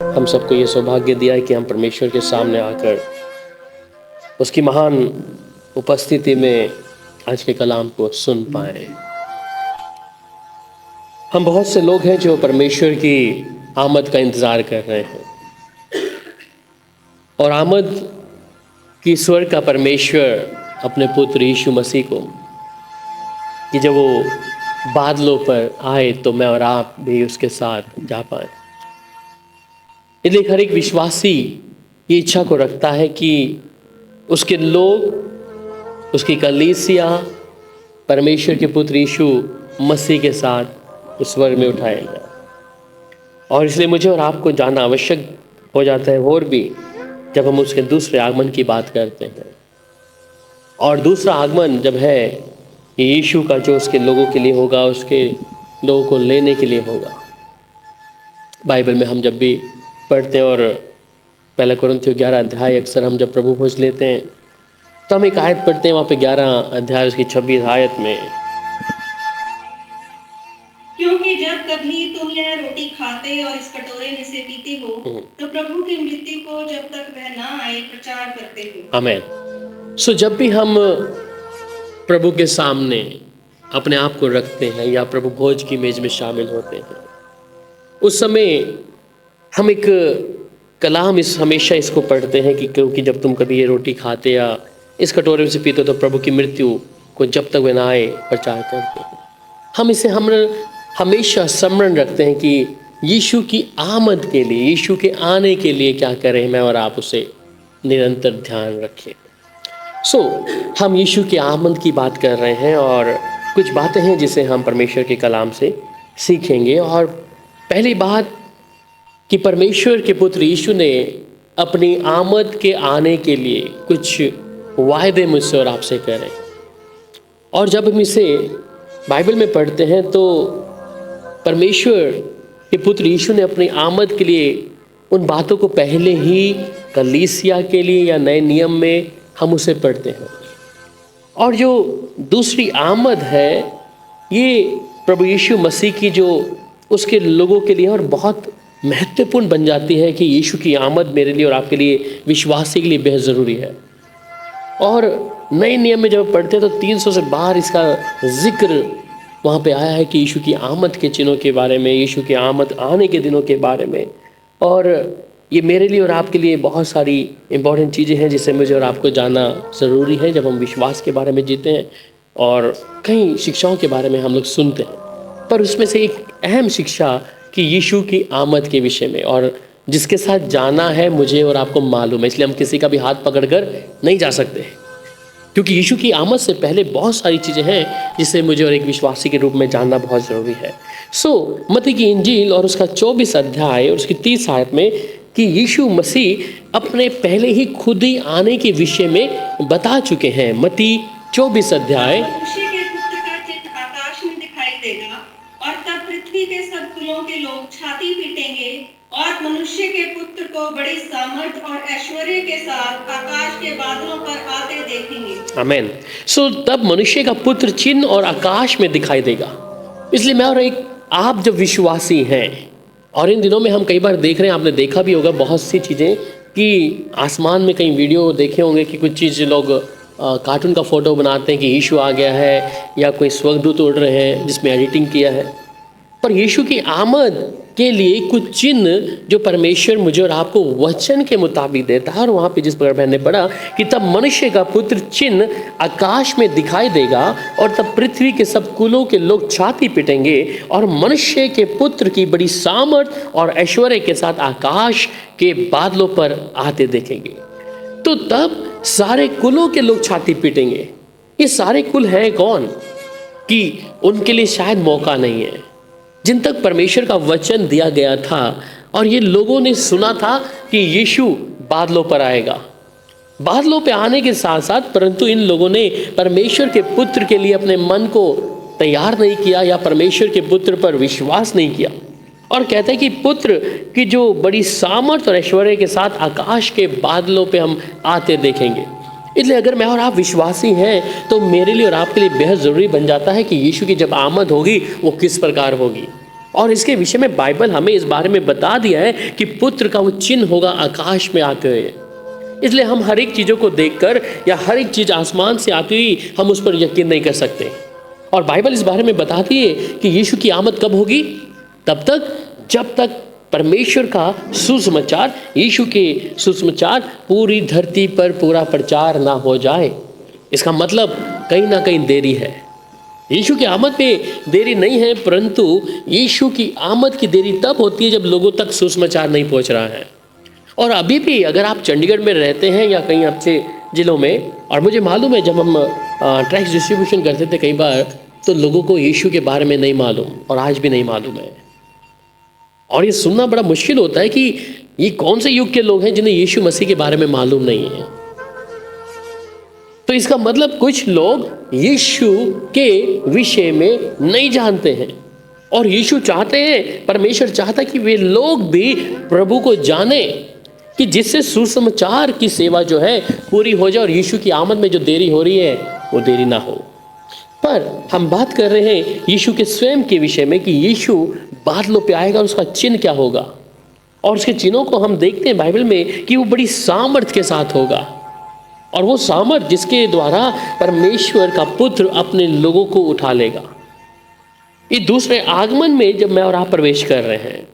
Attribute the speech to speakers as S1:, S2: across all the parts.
S1: हम सबको ये सौभाग्य दिया है कि हम परमेश्वर के सामने आकर उसकी महान उपस्थिति में आज के कलाम को सुन पाए। हम बहुत से लोग हैं जो परमेश्वर की आमद का इंतज़ार कर रहे हैं और आमद की स्वर्ग का परमेश्वर अपने पुत्र यीशु मसीह को कि जब वो बादलों पर आए तो मैं और आप भी उसके साथ जा पाए। इसलिए हर एक विश्वासी ये इच्छा को रखता है कि उसके लोग, उसकी कलीसिया परमेश्वर के पुत्र यीशु मसीह के साथ उस स्वर्ग में उठाया जाए। और इसलिए मुझे और आपको जानना आवश्यक हो जाता है और भी जब हम उसके दूसरे आगमन की बात करते हैं। और दूसरा आगमन जब है ये यीशु का, जो उसके लोगों के लिए होगा, उसके लोगों को लेने के लिए होगा। बाइबल में हम जब भी पढ़ते हैं और पहला कुरिन्थियों 11 अध्याय अक्सर हम जब प्रभु खोज लेते हैं तो हम एक आयत पढ़ते हैं वहाँ पे 11 अध्याय उसकी 26 आयत में,
S2: क्योंकि जब कभी तुम यह रोटी खाते और इस कटोरे में से पीते हो तो प्रभु की मृत्यु को जब तक वह ना आए प्रचार करते हो।
S1: आमीन। सो जब भी हम प्रभु के सामने अपने आप को रखते हैं या प्रभु भोज की मेज में शामिल होते हैं, उस समय हम एक कलाम हमेशा इसको पढ़ते हैं कि क्योंकि जब तुम कभी ये रोटी खाते या इस कटोरे में से पीते हो तो प्रभु की मृत्यु को जब तक वह ना आए प्रचार करते हैं। हम इसे हमेशा स्मरण रखते हैं कि यीशु की आमद के लिए, यीशु के आने के लिए क्या करें, मैं और आप उसे निरंतर ध्यान रखें। हम यीशु की आमद की बात कर रहे हैं और कुछ बातें हैं जिसे हम परमेश्वर के कलाम से सीखेंगे। और पहली बात कि परमेश्वर के पुत्र यीशु ने अपनी आमद के आने के लिए कुछ वायदे मुझसे और आपसे करें। और जब हम इसे बाइबल में पढ़ते हैं तो परमेश्वर के पुत्र यीशु ने अपनी आमद के लिए उन बातों को पहले ही कलीसिया के लिए या नए नियम में हम उसे पढ़ते हैं। और जो दूसरी आमद है ये प्रभु यीशु मसीह की जो उसके लोगों के लिए और बहुत महत्वपूर्ण बन जाती है कि यीशु की आमद मेरे लिए और आपके लिए, विश्वासी के लिए बेहद ज़रूरी है। और नए नियम में जब पढ़ते हैं तो 300 से बाहर इसका जिक्र वहाँ पे आया है कि यीशु की आमद के चिन्हों के बारे में, यीशु की आमद आने के दिनों के बारे में। और ये मेरे लिए और आपके लिए बहुत सारी इम्पॉर्टेंट चीज़ें हैं जिसे मुझे और आपको जानना ज़रूरी है जब हम विश्वास के बारे में जीते हैं। और कई शिक्षाओं के बारे में हम लोग सुनते हैं, पर उसमें से एक अहम शिक्षा कि यीशु की आमद के विषय में, और जिसके साथ जाना है मुझे और आपको मालूम है, इसलिए हम किसी का भी हाथ पकड़कर नहीं जा सकते क्योंकि यीशु की आमद से पहले बहुत सारी चीज़ें हैं जिसे मुझे और एक विश्वासी के रूप में जानना बहुत ज़रूरी है। मत्ती की इंजील और उसका 24 अध्याय और उसकी 30 आयत में कि यीशु मसीह अपने पहले ही खुद ही आने के विषय में बता चुके हैं। मत्ती 24 अध्याय,
S2: मनुष्य के पुत्र का चिन्ह आकाश में दिखाई देगा और तब पृथ्वी के सब कुलों के लोग छाती पीटेंगे और मनुष्य के पुत्र को बड़ी सामर्थ और ऐश्वर्य के साथ आकाश के बादलों पर आते देखेंगे।
S1: आमीन। तब मनुष्य का पुत्र चिन्ह और आकाश में दिखाई देगा। इसलिए मैं और एक आप जब विश्वासी हैं, और इन दिनों में हम कई बार देख रहे हैं, आपने देखा भी होगा बहुत सी चीज़ें कि आसमान में कई वीडियो देखे होंगे कि कुछ चीज़ लोग कार्टून का फ़ोटो बनाते हैं कि यीशु आ गया है या कोई स्वर्गदूत उड़ रहे हैं जिसमें एडिटिंग किया है। पर यीशु की आमद के लिए कुछ चिन्ह जो परमेश्वर मुझे और आपको वचन के मुताबिक देता है। और वहाँ पे जिस प्रकार मैंने पढ़ा कि तब मनुष्य का पुत्र चिन्ह आकाश में दिखाई देगा और तब पृथ्वी के सब कुलों के लोग छाती पीटेंगे और मनुष्य के पुत्र की बड़ी सामर्थ और ऐश्वर्य के साथ आकाश के बादलों पर आते देखेंगे। तो तब सारे कुलों के लोग छाती पीटेंगे। ये सारे कुल हैं कौन? कि उनके लिए शायद मौका नहीं है, जिन तक परमेश्वर का वचन दिया गया था और ये लोगों ने सुना था कि यीशु बादलों पर आएगा। बादलों पे आने के साथ साथ परंतु इन लोगों ने परमेश्वर के पुत्र के लिए अपने मन को तैयार नहीं किया या परमेश्वर के पुत्र पर विश्वास नहीं किया। और कहते हैं कि पुत्र की जो बड़ी सामर्थ और ऐश्वर्य के साथ आकाश के बादलों पे हम आते देखेंगे। इसलिए अगर मैं और आप विश्वासी हैं तो मेरे लिए और आपके लिए बेहद ज़रूरी बन जाता है कि यीशु की जब आमद होगी वो किस प्रकार होगी और इसके विषय में बाइबल हमें इस बारे में बता दिया है कि पुत्र का वो चिन्ह होगा आकाश में आते हुए। इसलिए हम हर एक चीज़ों को देखकर या हर एक चीज़ आसमान से आती हुई हम उस पर यकीन नहीं कर सकते। और बाइबल इस बारे में बताती है कि यीशु की आमद कब होगी? तब तक जब तक परमेश्वर का सुसमाचार, यीशु के सुसमाचार पूरी धरती पर पूरा प्रचार ना हो जाए। इसका मतलब कहीं ना कहीं देरी है। यीशु की आमद में देरी नहीं है, परंतु यीशु की आमद की देरी तब होती है जब लोगों तक सुसमाचार नहीं पहुंच रहा है। और अभी भी अगर आप चंडीगढ़ में रहते हैं या कहीं अच्छे जिलों में, और मुझे मालूम है जब हम टैक्स डिस्ट्रीब्यूशन करते थे कई बार, तो लोगों को यीशु के बारे में नहीं मालूम और आज भी नहीं मालूम है। और ये सुनना बड़ा मुश्किल होता है कि ये कौन से युग के लोग हैं जिन्हें यीशु मसीह के बारे में मालूम नहीं है। तो इसका मतलब कुछ लोग यीशु के विषय में नहीं जानते हैं, और यीशु चाहते हैं, परमेश्वर चाहता है कि वे लोग भी प्रभु को जाने, कि जिससे सुसमाचार की सेवा जो है पूरी हो जाए और यीशु की आमद में जो देरी हो रही है वो देरी ना हो। पर हम बात कर रहे हैं यीशु के स्वयं के विषय में कि यीशु बादलों पे आएगा और उसका चिन्ह क्या होगा। और उसके चिन्हों को हम देखते हैं बाइबल में कि वो बड़ी सामर्थ के साथ होगा, और वो सामर्थ जिसके द्वारा परमेश्वर का पुत्र अपने लोगों को उठा लेगा। ये दूसरे आगमन में जब मैं और आप प्रवेश कर रहे हैं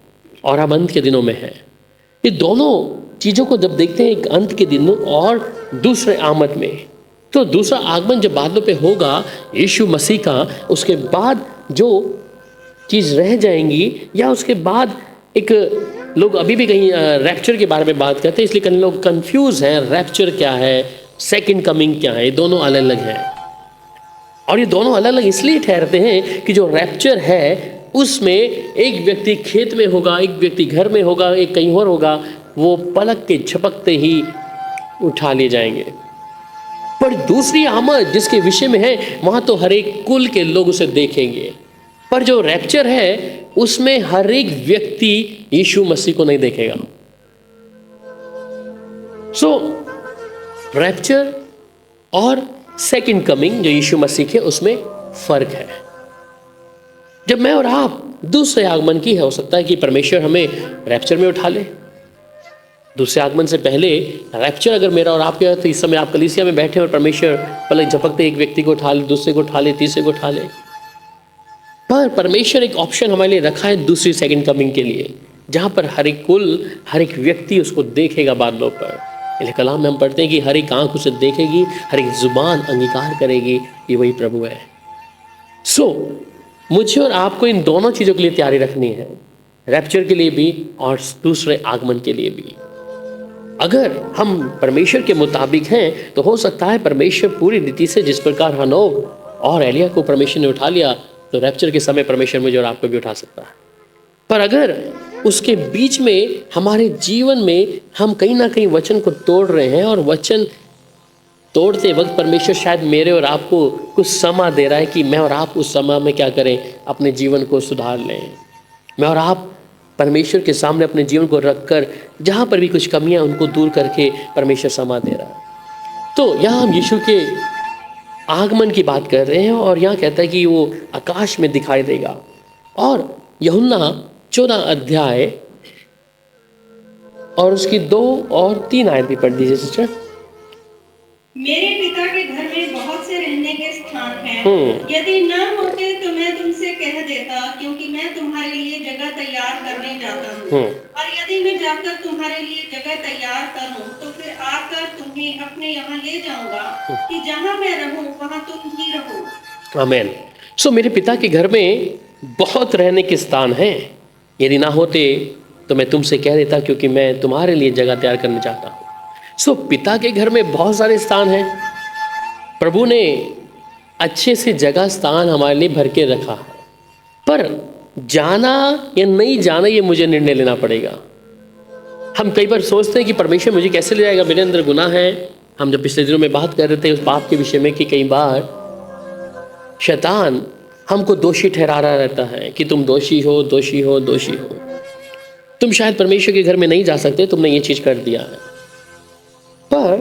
S1: और हम अंत के दिनों में हैं, ये दोनों चीज़ों को जब देखते हैं, एक अंत के दिनों और दूसरे आमद में, तो दूसरा आगमन जब बादलों पे होगा यीशु मसीह का, उसके बाद जो चीज़ रह जाएंगी, या उसके बाद एक लोग अभी भी कहीं रैप्चर के बारे में बात करते हैं, इसलिए कई लोग कंफ्यूज हैं, रैप्चर क्या है, सेकंड कमिंग क्या है। ये दोनों अलग अलग हैं, और ये दोनों अलग अलग इसलिए ठहरते हैं कि जो रैप्चर है उसमें एक व्यक्ति खेत में होगा, एक व्यक्ति घर में होगा, एक कहीं और होगा, वो पलक के झपकते ही उठा लिए जाएंगे। पर दूसरी आमद जिसके विषय में है, वहां तो हर एक कुल के लोग उसे देखेंगे। पर जो रैप्चर है उसमें हर एक व्यक्ति यीशु मसीह को नहीं देखेगा। सो रैप्चर और सेकंड कमिंग जो यीशु मसीह के, उसमें फर्क है। जब मैं और आप दूसरे आगमन की है, हो सकता है कि परमेश्वर हमें रैप्चर में उठा ले। दूसरे आगमन से पहले रैप्चर अगर मेरा और आपके है, तो इस समय आप कलीसिया में बैठे और परमेश्वर पलक झपकते एक व्यक्ति को उठा ले, दूसरे को उठा ले, तीसरे को उठा ले। पर परमेश्वर एक ऑप्शन हमारे लिए रखा है दूसरी सेकंड कमिंग के लिए, जहां पर हर एक कुल, हर एक व्यक्ति उसको देखेगा बादलों पर। इसलिए कलाम में हम पढ़ते हैं कि हर एक आंख उसे देखेगी, हर एक जुबान अंगीकार करेगी कि वही प्रभु है। सो मुझे और आपको इन दोनों चीज़ों के लिए तैयारी रखनी है, रैप्चर के लिए भी और दूसरे आगमन के लिए भी। अगर हम परमेश्वर के मुताबिक हैं तो हो सकता है परमेश्वर पूरी रीति से, जिस प्रकार हनोक और एलिया को परमेश्वर ने उठा लिया, तो रैप्चर के समय परमेश्वर मुझे और आपको भी उठा सकता है। पर अगर उसके बीच में हमारे जीवन में हम कहीं ना कहीं वचन को तोड़ रहे हैं, और वचन तोड़ते वक्त परमेश्वर शायद मेरे और आपको कुछ समय दे रहा है कि मैं और आप उस समय में क्या करें, अपने जीवन को सुधार लें। मैं और आप परमेश्वर के सामने अपने जीवन को रखकर जहाँ पर भी कुछ कमियाँ उनको दूर करके परमेश्वर समय दे रहा है। तो यहाँ हम यीशु के आगमन की बात कर रहे हैं, और यहाँ कहता है कि वो आकाश में दिखाई देगा। और यूहन्ना 14 अध्याय और उसकी 2 और 3 आयत भी पढ़ दीजिए सिस्टर।
S2: मेरे पिता के घर में बहुत से रहने के स्थान हैं। यदि न होते तो मैं तुमसे कह देता, क्योंकि मैं तुम्हारे लिए जगह तैयार करने जाता हूँ। और यदि मैं जाकर तुम्हारे लिए जगह तैयार करूँ तो फिर आकर तुम्हें अपने यहाँ ले जाऊंगा, कि जहाँ मैं रहूँ वहाँ तुम भी रहो।
S1: आमीन। सो मेरे पिता के घर में बहुत रहने के स्थान हैं। यदि ना होते तो मैं तुमसे कह देता, क्योंकि मैं तुम्हारे लिए जगह तैयार करने चाहता हूँ। सो पिता के घर में बहुत सारे स्थान हैं। प्रभु ने अच्छे से जगह स्थान हमारे लिए भर के रखा है, पर जाना या नहीं जाना ये मुझे निर्णय लेना पड़ेगा। हम कई बार सोचते हैं कि परमेश्वर मुझे कैसे ले जाएगा, मेरे अंदर गुनाह है। हम जब पिछले दिनों में बात कर रहे थे उस पाप के विषय में कि कई बार शैतान हमको दोषी ठहरा रहा रहता है कि तुम दोषी हो, दोषी हो, दोषी हो, तुम शायद परमेश्वर के घर में नहीं जा सकते, तुमने ये चीज कर दिया है। पर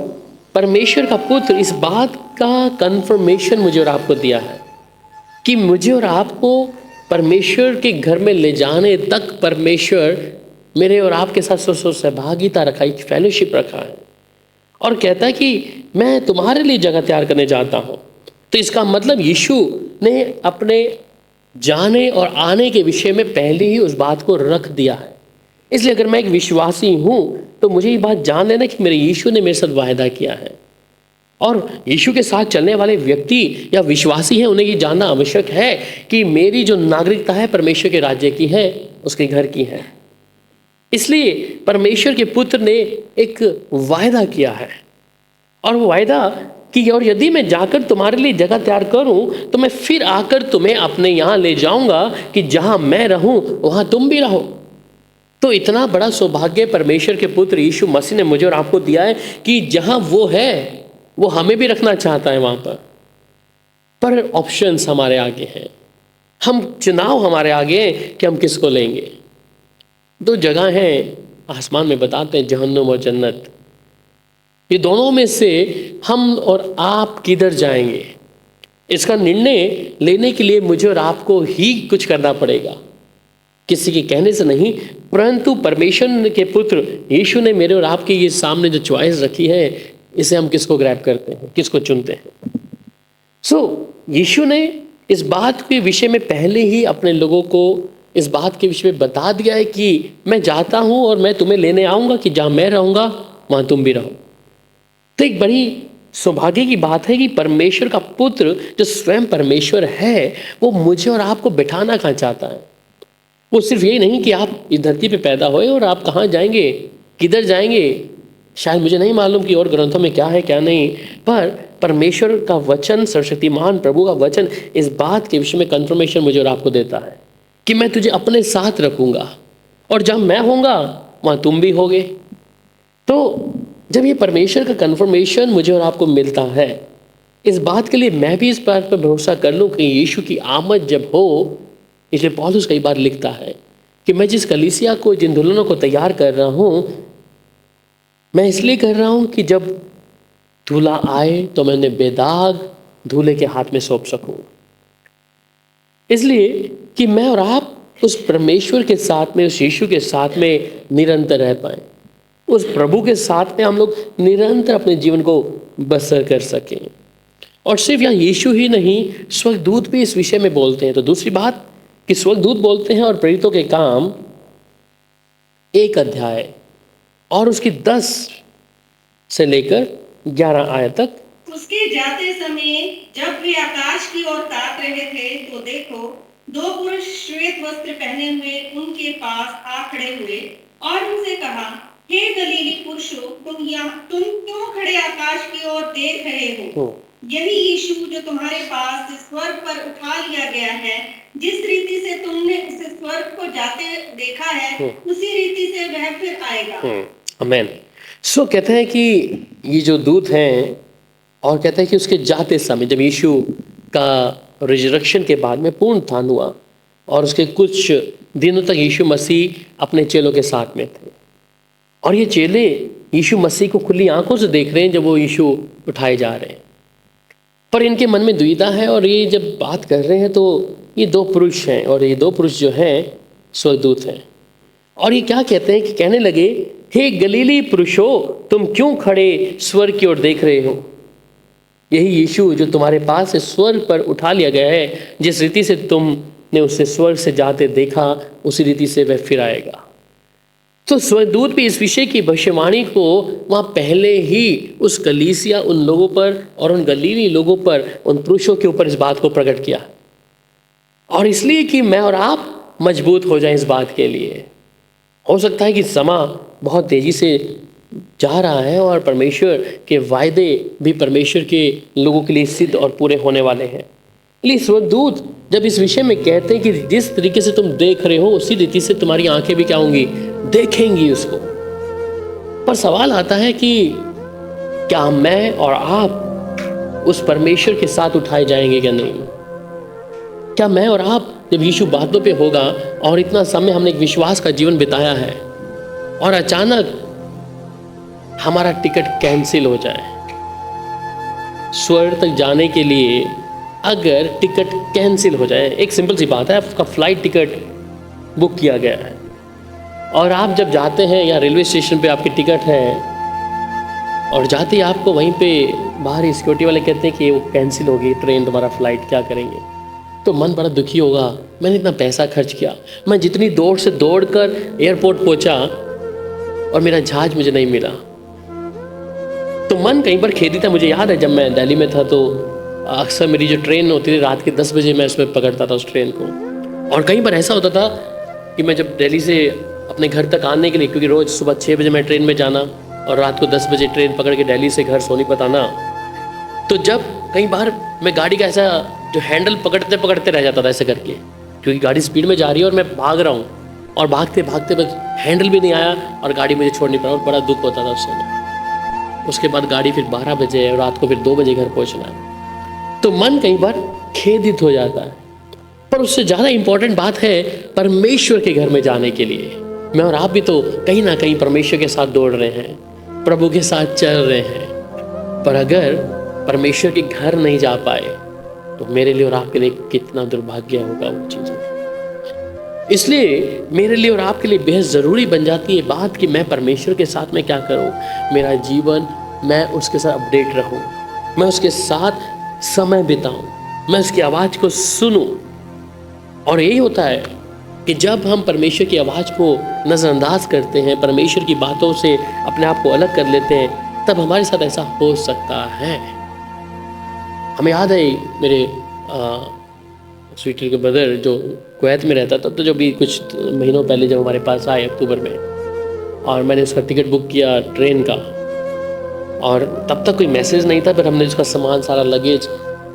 S1: परमेश्वर का पुत्र इस बात का कंफर्मेशन मुझे और आपको दिया है कि मुझे और आपको परमेश्वर के घर में ले जाने तक परमेश्वर मेरे और आपके साथ सहभागिता रखा, एक फेलोशिप रखा है और कहता है कि मैं तुम्हारे लिए जगह तैयार करने जाता हूँ। तो इसका मतलब यीशु ने अपने जाने और आने के विषय में पहले ही उस बात को रख दिया है। इसलिए अगर मैं एक विश्वासी हूँ तो मुझे ये बात जान लेना कि मेरे यीशु ने मेरे साथ वायदा किया है, और यीशु के साथ चलने वाले व्यक्ति या विश्वासी हैं उन्हें ये जानना आवश्यक है कि मेरी जो नागरिकता है परमेश्वर के राज्य की है, उसके घर की है। इसलिए परमेश्वर के पुत्र ने एक वायदा किया है और वो वायदा कि और यदि मैं जाकर तुम्हारे लिए जगह तैयार करूं तो मैं फिर आकर तुम्हें अपने यहाँ ले जाऊंगा कि जहाँ मैं रहूं वहाँ तुम भी रहो। तो इतना बड़ा सौभाग्य परमेश्वर के पुत्र यीशु मसीह ने मुझे और आपको दिया है कि जहाँ वो है वो हमें भी रखना चाहता है वहाँ पर ऑप्शंस हमारे आगे हैं, हम चुनाव हमारे आगे हैं कि हम किसको लेंगे। दो जगह हैं आसमान में बताते हैं, जहन्नुम और जन्नत। ये दोनों में से हम और आप किधर जाएंगे, इसका निर्णय लेने के लिए मुझे और आपको ही कुछ करना पड़ेगा, किसी के कहने से नहीं, परंतु परमेश्वर के पुत्र यीशु ने मेरे और आपके ये सामने जो चॉइस रखी है, इसे हम किसको ग्रैब करते हैं, किसको चुनते हैं। यीशु ने इस बात के विषय में पहले ही अपने लोगों को इस बात के विषय में बता दिया है कि मैं जाता हूं और मैं तुम्हें लेने आऊंगा कि जहां मैं रहूंगा वहां तुम भी रहो। तो एक बड़ी सौभाग्य की बात है कि परमेश्वर का पुत्र जो स्वयं परमेश्वर है वो मुझे और आपको बिठाना कहाँ चाहता है। वो सिर्फ यही नहीं कि आप इस धरती पे पैदा हुए और आप कहाँ जाएंगे, किधर जाएंगे, शायद मुझे नहीं मालूम कि और ग्रंथों में क्या है क्या नहीं, पर परमेश्वर का वचन, सर्वशक्तिमान प्रभु का वचन इस बात के विषय में कंफर्मेशन मुझे और आपको देता है कि मैं तुझे अपने साथ रखूंगा और जहाँ मैं होऊंगा वहाँ तुम भी होगे। तो जब ये परमेश्वर का कंफर्मेशन मुझे और आपको मिलता है, इस बात के लिए मैं भी इस बात पर भरोसा कर लूँ कि यीशु की आमद जब हो, इसलिए पौलुस कई बार लिखता है कि मैं जिस कलीसिया को, जिन दुल्हनों को तैयार कर रहा हूँ, मैं इसलिए कर रहा हूँ कि जब दूल्हा आए तो मैं उन्हें बेदाग दूल्हे के हाथ में सौंप सकूँ। इसलिए कि मैं और आप उस परमेश्वर के साथ में, उस यीशु के साथ में निरंतर रह पाएं, उस प्रभु के साथ में हम लोग निरंतर अपने जीवन को बसर कर सकें। और सिर्फ यहाँ यीशु ही नहीं, स्वर्गदूत भी इस विषय में बोलते हैं। तो दूसरी बात कि स्वर्गदूत बोलते हैं और प्रेरितों के काम 1 अध्याय और उसकी 10 से लेकर 11 आयत तक।
S2: उसके जाते समय जब वे आकाश की ओर ताक रहे थे तो देखो 2 पुरुष श्वेत वस्त्र पहने हुए उनके पास आ खड़े हुए और उनसे कहा, हे गलीली पुरुषों, तुम क्यों खड़े आकाश की ओर देख रहे हो? यही यीशु जो तुम्हारे पास से स्वर्ग पर उठा लिया गया है, जिस रीति से तुमने उसे स्वर्ग को जाते देखा है, उसी रीति से वह फिर आएगा।
S1: आमीन। सो कहते हैं कि ये जो दूत हैं, और कहते हैं कि उसके जाते समय जब यीशु का रिजरेक्शन के बाद में पूर्ण उत्थान हुआ और उसके कुछ दिनों तक यीशु मसीह अपने चेलों के साथ में थे, और ये चेले यीशु मसीह को खुली आंखों से देख रहे हैं जब वो यीशु उठाए जा रहे हैं, पर इनके मन में दुविधा है। और ये जब बात कर रहे हैं तो ये 2 पुरुष हैं, और ये 2 पुरुष जो हैं स्वर्गदूत हैं, और ये क्या कहते हैं कि कहने लगे, हे गलीली पुरुषों, तुम क्यों खड़े स्वर्ग की ओर देख रहे हो? यही यीशु जो तुम्हारे पास से स्वर्ग पर उठा लिया गया है, जिस रीति से तुमने उसे स्वर्ग से जाते देखा, उसी रीति से वह फिर आएगा। तो स्वर्गदूत भी इस विषय की भविष्यवाणी को वहाँ पहले ही उस कलीसिया, उन लोगों पर और उन गलीली लोगों पर, उन पुरुषों के ऊपर इस बात को प्रकट किया, और इसलिए कि मैं और आप मजबूत हो जाएं इस बात के लिए। हो सकता है कि समय बहुत तेजी से जा रहा है और परमेश्वर के वायदे भी परमेश्वर के लोगों के लिए सिद्ध और पूरे होने वाले हैं। इसलिए स्वर्गदूत जब इस विषय में कहते हैं कि जिस तरीके से तुम देख रहे हो उसी रीति से तुम्हारी आंखें भी क्या होंगी, देखेंगी उसको। पर सवाल आता है कि क्या मैं और आप उस परमेश्वर के साथ उठाए जाएंगे क्या नहीं? क्या मैं और आप जब यीशु बातों पे होगा और इतना समय हमने एक विश्वास का जीवन बिताया है और अचानक हमारा टिकट कैंसिल हो जाए, स्वर्ग तक जाने के लिए अगर टिकट कैंसिल हो जाए, एक सिंपल सी बात है, आपका फ्लाइट टिकट बुक किया गया है और आप जब जाते हैं या रेलवे स्टेशन पे आपकी टिकट है और जाते ही आपको वहीं पे बाहर सिक्योरिटी वाले कहते हैं कि वो कैंसिल हो गई ट्रेन, तुम्हारा फ्लाइट, क्या करेंगे? तो मन बड़ा दुखी होगा, मैंने इतना पैसा खर्च किया, मैं जितनी दौड़ से दौड़ कर एयरपोर्ट पहुंचा और मेरा जहाज मुझे नहीं मिला। तो मन कहीं पर खेदी था। मुझे याद है जब मैं दिल्ली में था तो अक्सर मेरी जो ट्रेन होती थी रात के 10 बजे मैं उसमें पकड़ता था उस ट्रेन को, और कई बार ऐसा होता था कि मैं जब दिल्ली से अपने घर तक आने के लिए, क्योंकि रोज़ सुबह 6 बजे मैं ट्रेन में जाना और रात को 10 बजे ट्रेन पकड़ के दिल्ली से घर सोनीपत आना, तो जब कई बार मैं गाड़ी का ऐसा जो हैंडल पकड़ते पकड़ते रह जाता था ऐसे करके, क्योंकि गाड़ी स्पीड में जा रही है और मैं भाग रहा हूँ और भागते भागते बस हैंडल भी नहीं आया और गाड़ी मुझे छोड़ नहीं पड़ा और बड़ा दुख होता था उस समय। उसके बाद गाड़ी फिर 12 बजे और रात को फिर 2 बजे घर पहुँचना है, तो मन कई बार खेदित हो जाता है। पर उससे ज़्यादा इम्पोर्टेंट बात है परमेश्वर के घर में जाने के लिए मैं और आप भी तो कहीं ना कहीं परमेश्वर के साथ दौड़ रहे हैं, प्रभु के साथ चल रहे हैं, पर अगर परमेश्वर के घर नहीं जा पाए तो मेरे लिए और आपके लिए कितना दुर्भाग्य होगा वो चीज़ें। इसलिए मेरे लिए और आपके लिए बेहद ज़रूरी बन जाती है बात कि मैं परमेश्वर के साथ में क्या करूं, मेरा जीवन मैं उसके साथ अपडेट रहूं, मैं उसके साथ समय बिताऊं, मैं उसकी आवाज़ को सुनूं। और यही होता है कि जब हम परमेश्वर की आवाज़ को नज़रअंदाज करते हैं, परमेश्वर की बातों से अपने आप को अलग कर लेते हैं, तब हमारे साथ ऐसा हो सकता है। हमें याद है मेरे स्वीटी के ब्रदर जो कुवैत में रहता था, तो जो भी कुछ महीनों पहले जब हमारे पास आए अक्टूबर में, और मैंने उसका टिकट बुक किया ट्रेन का, और तब तक कोई मैसेज नहीं था, फिर हमने उसका सामान सारा लगेज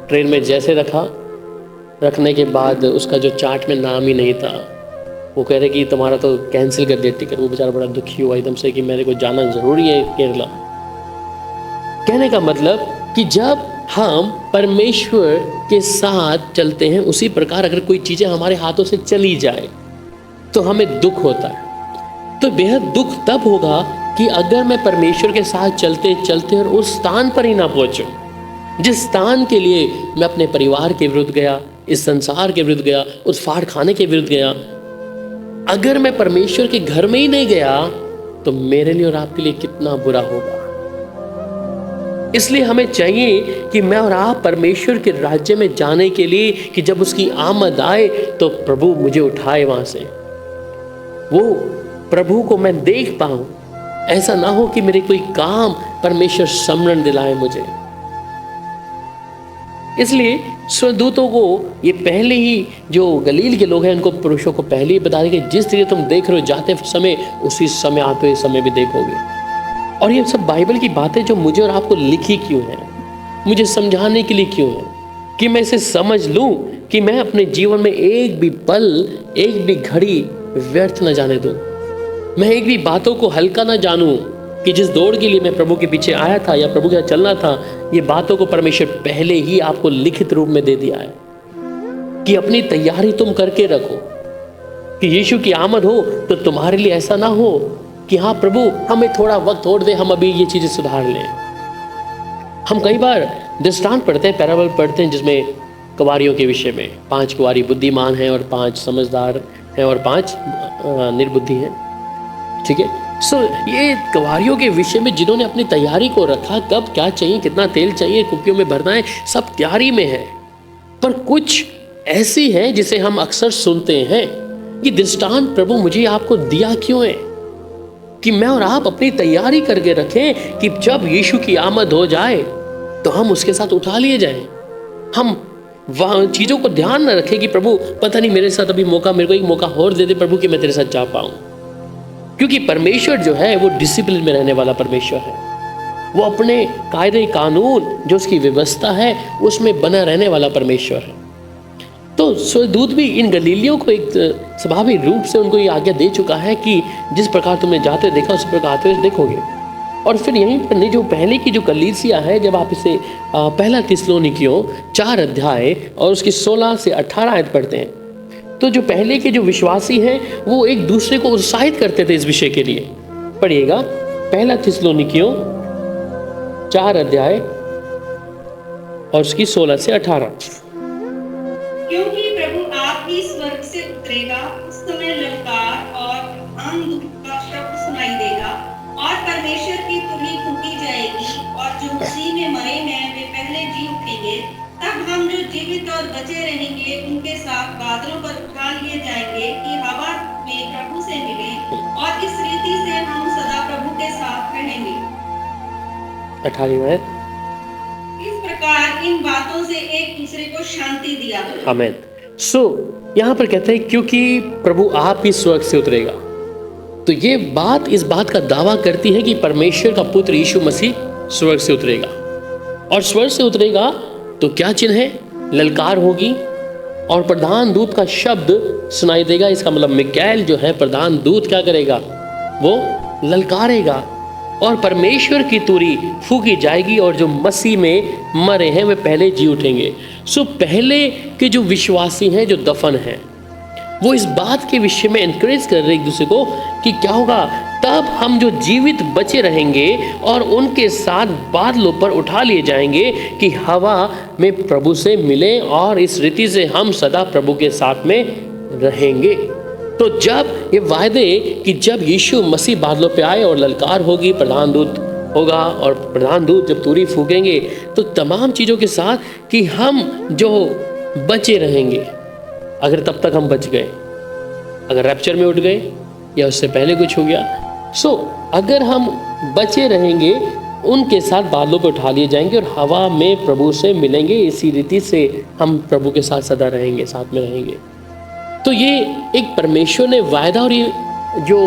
S1: ट्रेन में जैसे रखने के बाद उसका जो चार्ट में नाम ही नहीं था, वो कह रहे कि तुम्हारा तो कैंसिल कर दिया टिकट। वो बेचारा बड़ा दुखी हुआ एकदम से कि मेरे को जाना ज़रूरी है केरला। कहने का मतलब कि जब हम परमेश्वर के साथ चलते हैं, उसी प्रकार अगर कोई चीज़ें हमारे हाथों से चली जाए तो हमें दुख होता है। तो बेहद दुख तब होगा कि अगर मैं परमेश्वर के साथ चलते चलते और उस स्थान पर ही ना पहुंचूं जिस स्थान के लिए मैं अपने परिवार के विरुद्ध गया, इस संसार के विरुद्ध गया, उस फाड़ खाने के विरुद्ध गया। अगर मैं परमेश्वर के घर में ही नहीं गया तो मेरे लिए और आपके लिए कितना बुरा होगा। इसलिए हमें चाहिए कि मैं और आप परमेश्वर के राज्य में जाने के लिए कि जब उसकी आमद आए तो प्रभु मुझे उठाए वहां से, वो प्रभु को मैं देख पाऊं। ऐसा ना हो कि मेरे कोई काम परमेश्वर स्मरण दिलाए मुझे। इसलिए स्वर्गदूतों को ये पहले ही, जो गलील के लोग हैं उनको, पुरुषों को पहले ही बता दें कि जिस तरह तुम देख रहे हो जाते समय, उसी समय आते हुए समय भी देखोगे। और ये सब बाइबल की बातें जो मुझे और आपको लिखी क्यों है, मुझे समझाने के लिए क्यों है, कि मैं इसे समझ लूं कि मैं अपने जीवन में एक भी पल, एक भी घड़ी व्यर्थ न जाने दूं। मैं एक भी बातों को हल्का ना जानूं कि जिस दौड़ के लिए मैं प्रभु के पीछे आया था या प्रभु के साथ चलना था, ये बातों को परमेश्वर पहले ही आपको लिखित रूप में दे दिया है कि अपनी तैयारी तुम करके रखो कि यीशु की आमद हो तो तुम्हारे लिए ऐसा ना हो कि हाँ प्रभु हमें थोड़ा वक्त और दे, हम अभी ये चीजें सुधार लें। हम कई बार दृष्टांत पढ़ते हैं, पैराबल पढ़ते हैं, जिसमें कुंवारियों के विषय में 5 कुंवारी बुद्धिमान हैं और 5 समझदार हैं और 5 निर्बुद्धि हैं। ठीक है, सो ये कुंवारियों के विषय में जिन्होंने अपनी तैयारी को रखा, कब क्या चाहिए, कितना तेल चाहिए, कुप्पियों में भरना है, सब तैयारी में है। पर कुछ ऐसी है जिसे हम अक्सर सुनते हैं कि दृष्टांत प्रभु मुझे आपको दिया क्यों है, कि मैं और आप अपनी तैयारी करके रखें कि जब यीशु की आमद हो जाए तो हम उसके साथ उठा लिए जाएं। हम वहाँ चीज़ों को ध्यान न रखें कि प्रभु पता नहीं मेरे साथ अभी मौका, मेरे को एक मौका और दे दे प्रभु कि मैं तेरे साथ जा पाऊँ। क्योंकि परमेश्वर जो है वो डिसिप्लिन में रहने वाला परमेश्वर है, वो अपने कायदे कानून जो उसकी व्यवस्था है उसमें बना रहने वाला परमेश्वर है। तो स्वर्गदूत भी इन गलीलियों को एक स्वाभाविक रूप से उनको ये आज्ञा दे चुका है कि जिस प्रकार तुमने जाते देखा उसी प्रकार आते हुए देखोगे। और फिर यहीं पर जो पहले की जो कलीसिया है, जब आप इसे पहला थिस्सलुनीकियों 4 अध्याय और उसकी 16 से 18 आयत पढ़ते हैं, तो जो पहले के जो विश्वासी हैं वो एक दूसरे को उत्साहित करते थे इस विषय के लिए। पढ़िएगा पहला थिस्सलुनीकियों 4 अध्याय और उसकी 16 से 18।
S2: क्योंकि प्रभु आप ही स्वर्ग से उतरेगा, उस समय ललकार और आनंद का शब्द सुनाई देगा और परमेश्वर की तुरही फूंकी जाएगी और जो मसीह में मरे हैं वे पहले जी उठेंगे। तब हम जो जीवित और बचे रहेंगे उनके साथ बादलों पर उठा लिए जाएंगे कि हवा में प्रभु से मिले और इस रीति से हम सदा प्रभु के साथ रहेंगे।
S1: 18
S2: इस प्रकार इन बातों से एक दूसरे को शांति दिया।
S1: आमेन। सो यहाँ पर कहते हैं क्योंकि प्रभु आप ही स्वर्ग से उतरेगा, तो ये बात इस बात का दावा करती है कि परमेश्वर का पुत्र यीशु मसीह स्वर्ग से उतरेगा। और स्वर्ग से उतरेगा तो क्या चिन्ह है? ललकार होगी और प्रधान दूत का शब्द सुनाई देगा। इसका मतलब मिकाएल जो है प्रधान दूत क्या करेगा? वो ललकारेगा और परमेश्वर की तुरही फूंकी जाएगी और जो मसीह में मरे हैं वे पहले जी उठेंगे। सो पहले के जो विश्वासी हैं, जो दफन हैं, वो इस बात के विषय में एनकरेज कर रहे एक दूसरे को कि क्या होगा, तब हम जो जीवित बचे रहेंगे और उनके साथ बादलों पर उठा लिए जाएंगे कि हवा में प्रभु से मिले और इस रीति से हम सदा प्रभु के साथ में रहेंगे। तो जब ये वायदे कि जब यीशु मसीह बादलों पे आए और ललकार होगी, प्रधान दूत होगा और प्रधान दूत जब तुरही फूकेंगे, तो तमाम चीज़ों के साथ कि हम जो बचे रहेंगे, अगर तब तक हम बच गए, अगर रैप्चर में उठ गए या उससे पहले कुछ हो गया, सो अगर हम बचे रहेंगे उनके साथ बादलों पे उठा लिए जाएंगे और हवा में प्रभु से मिलेंगे। इसी रीति से हम प्रभु के साथ सदा रहेंगे, साथ में रहेंगे। तो ये एक परमेश्वर ने वायदा और ये जो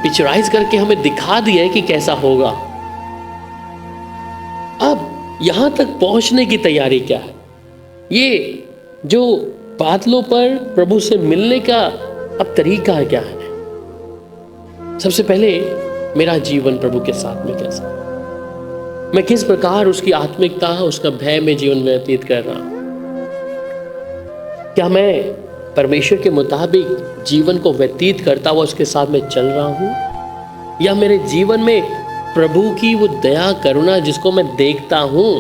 S1: पिक्चराइज करके हमें दिखा दिया है कि कैसा होगा। अब यहाँ तक पहुँचने की तैयारी क्या है? ये जो बादलों पर प्रभु से मिलने का अब तरीका क्या है? सबसे पहले मेरा जीवन प्रभु के साथ में कैसा, मैं किस प्रकार उसकी आत्मिकता, उसका भय में जीवन व्यतीत कर रहा हूं? क्या मैं परमेश्वर के मुताबिक जीवन को व्यतीत करता हुआ उसके साथ में चल रहा हूं, या मेरे जीवन में प्रभु की वो दया करुणा जिसको मैं देखता हूं,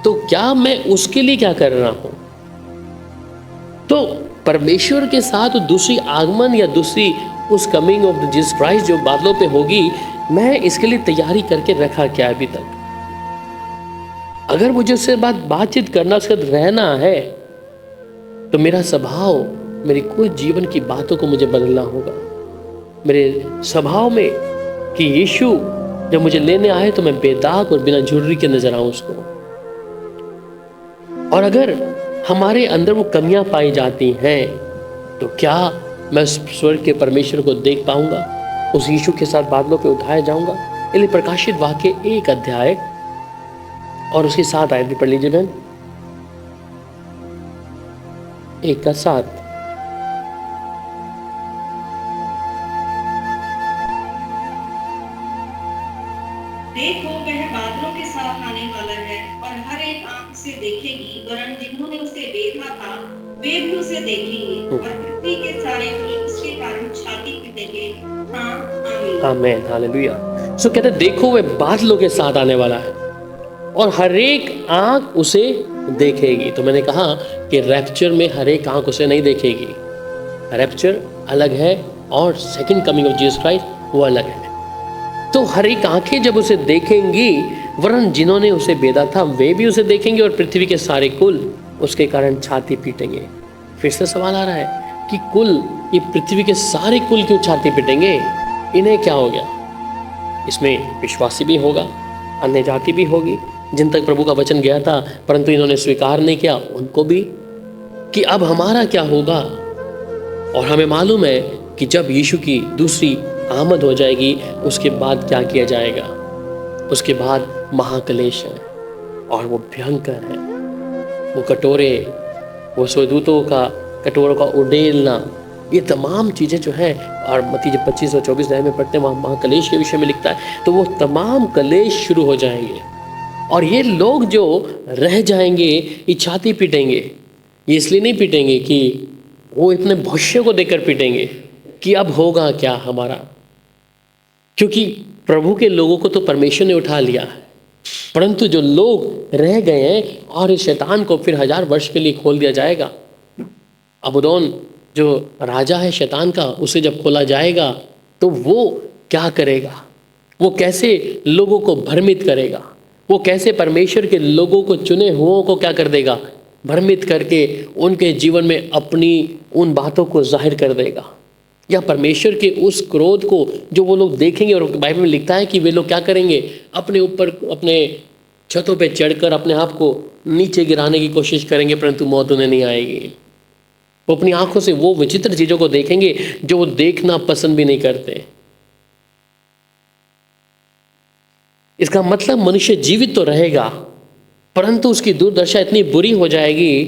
S1: तो क्या मैं उसके लिए क्या कर रहा हूं? तो परमेश्वर के साथ दूसरी आगमन या दूसरी उस कमिंग ऑफ जीसस क्राइस्ट जो बादलों पे होगी, मैं इसके लिए तैयारी करके रखा क्या अभी तक? अगर मुझे उससे बातचीत करना, उसके साथ रहना है, तो मेरा स्वभाव, मेरी कुछ जीवन की बातों को मुझे बदलना होगा। मेरे स्वभाव में कि यीशु जब मुझे लेने आए तो मैं बेदाग और बिना झुर्री के नजर आऊं उसको। और अगर हमारे अंदर वो कमियां पाई जाती हैं, तो क्या मैं उस स्वर्ग के परमेश्वर को देख पाऊंगा? उस यीशु के साथ बादलों पे उठाया जाऊंगा? इसलिए प्रकाशित वाक्य 1 अध्याय और उसके 7 आयत भी पढ़ लीजिए बहन। 1:7।
S2: देखो वह बादलों के साथ आने वाला है और हर एक आंख से देखेगी, वरन जिन्होंने उसे देखा था वे भी उसे देखेंगे और पृथ्वी के सारे कुल उसके कारण छाती पीटेंगे। हाँ, आमीन।
S1: आमीन, हालेलुया। सो कहते देखो वह बादलों के साथ आने वाला है और हर एक आंख उसे देखेगी। तो मैंने कहा कि रैप्चर में हर एक आंख उसे नहीं देखेगी। रैप्चर अलग है और second coming of Jesus Christ वो अलग है। तो हर एक आंखें जब उसे देखेंगी, वरन जिन्होंने उसे बेदा था वे भी उसे देखेंगे और पृथ्वी के सारे कुल उसके कारण छाती पीटेंगे। फिर से सवाल आ रहा है कि कुल, ये पृथ्वी के सारे कुल क्यों छाती पीटेंगे? इन्हें क्या हो गया? इसमें विश्वासी भी होगा, अन्य जाति भी होगी, जिन तक प्रभु का वचन गया था परंतु इन्होंने स्वीकार नहीं किया, उनको भी। कि अब हमारा क्या होगा? और हमें मालूम है कि जब यीशु की दूसरी आमद हो जाएगी, उसके बाद क्या किया जाएगा? उसके बाद महाक्लेश है और वो भयंकर है। वो कटोरे, वो स्वर्गदूतों का कटोरों का उड़ेलना, ये तमाम चीज़ें जो हैं, और मत्ती जब 25 और 24 अध्याय में पढ़ते हैं वहाँ महाक्लेश के विषय में लिखता है, तो वो तमाम क्लेश शुरू हो जाएंगे और ये लोग जो रह जाएंगे ये छाती पीटेंगे। ये इसलिए नहीं पीटेंगे कि वो इतने भविष्य को देखकर पीटेंगे कि अब होगा क्या हमारा, क्योंकि प्रभु के लोगों को तो परमेश्वर ने उठा लिया है, परंतु जो लोग रह गए हैं और इस शैतान को फिर 1000 वर्ष के लिए खोल दिया जाएगा। अबदोन जो राजा है शैतान का, उसे जब खोला जाएगा तो वो क्या करेगा, वो कैसे लोगों को भ्रमित करेगा, वो कैसे परमेश्वर के लोगों को, चुने हुओं को क्या कर देगा, भ्रमित करके उनके जीवन में अपनी उन बातों को जाहिर कर देगा। या परमेश्वर के उस क्रोध को जो वो लोग देखेंगे, और बाइबल में लिखता है कि वे लोग क्या करेंगे, अपने ऊपर, अपने छतों पे चढ़कर अपने आप को नीचे गिराने की कोशिश करेंगे, परंतु मौत उन्हें नहीं आएगी। वो अपनी आंखों से वो विचित्र चीज़ों को देखेंगे जो वो देखना पसंद भी नहीं करते। इसका मतलब मनुष्य जीवित तो रहेगा, परंतु उसकी दुर्दशा इतनी बुरी हो जाएगी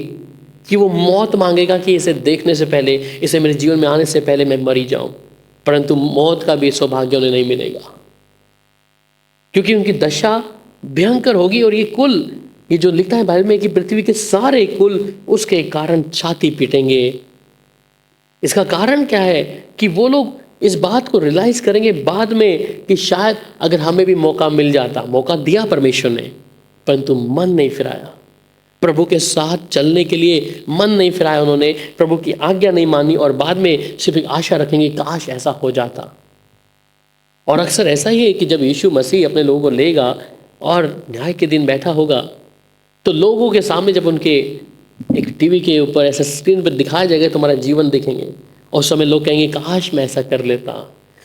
S1: कि वो मौत मांगेगा कि इसे देखने से पहले, इसे मेरे जीवन में आने से पहले मैं मरी जाऊं, परंतु मौत का भी सौभाग्य उन्हें नहीं मिलेगा, क्योंकि उनकी दशा भयंकर होगी। और ये कुल, ये जो लिखता है बाइबल में कि पृथ्वी के सारे कुल उसके कारण छाती पीटेंगे। इसका कारण क्या है कि वो लोग इस बात को रियलाइज करेंगे बाद में कि शायद अगर हमें भी मौका मिल जाता, मौका दिया परमेश्वर ने, परंतु मन नहीं फिराया, प्रभु के साथ चलने के लिए मन नहीं फिराया उन्होंने, प्रभु की आज्ञा नहीं मानी, और बाद में सिर्फ एक आशा रखेंगे काश ऐसा हो जाता। और अक्सर ऐसा ही है कि जब यीशु मसीह अपने लोगों को लेगा और न्याय के दिन बैठा होगा, तो लोगों के सामने जब उनके एक टीवी के ऊपर ऐसा स्क्रीन पर दिखाया जाएगा, तुम्हारा जीवन देखेंगे, और उस समय लोग कहेंगे काश मैं ऐसा कर लेता,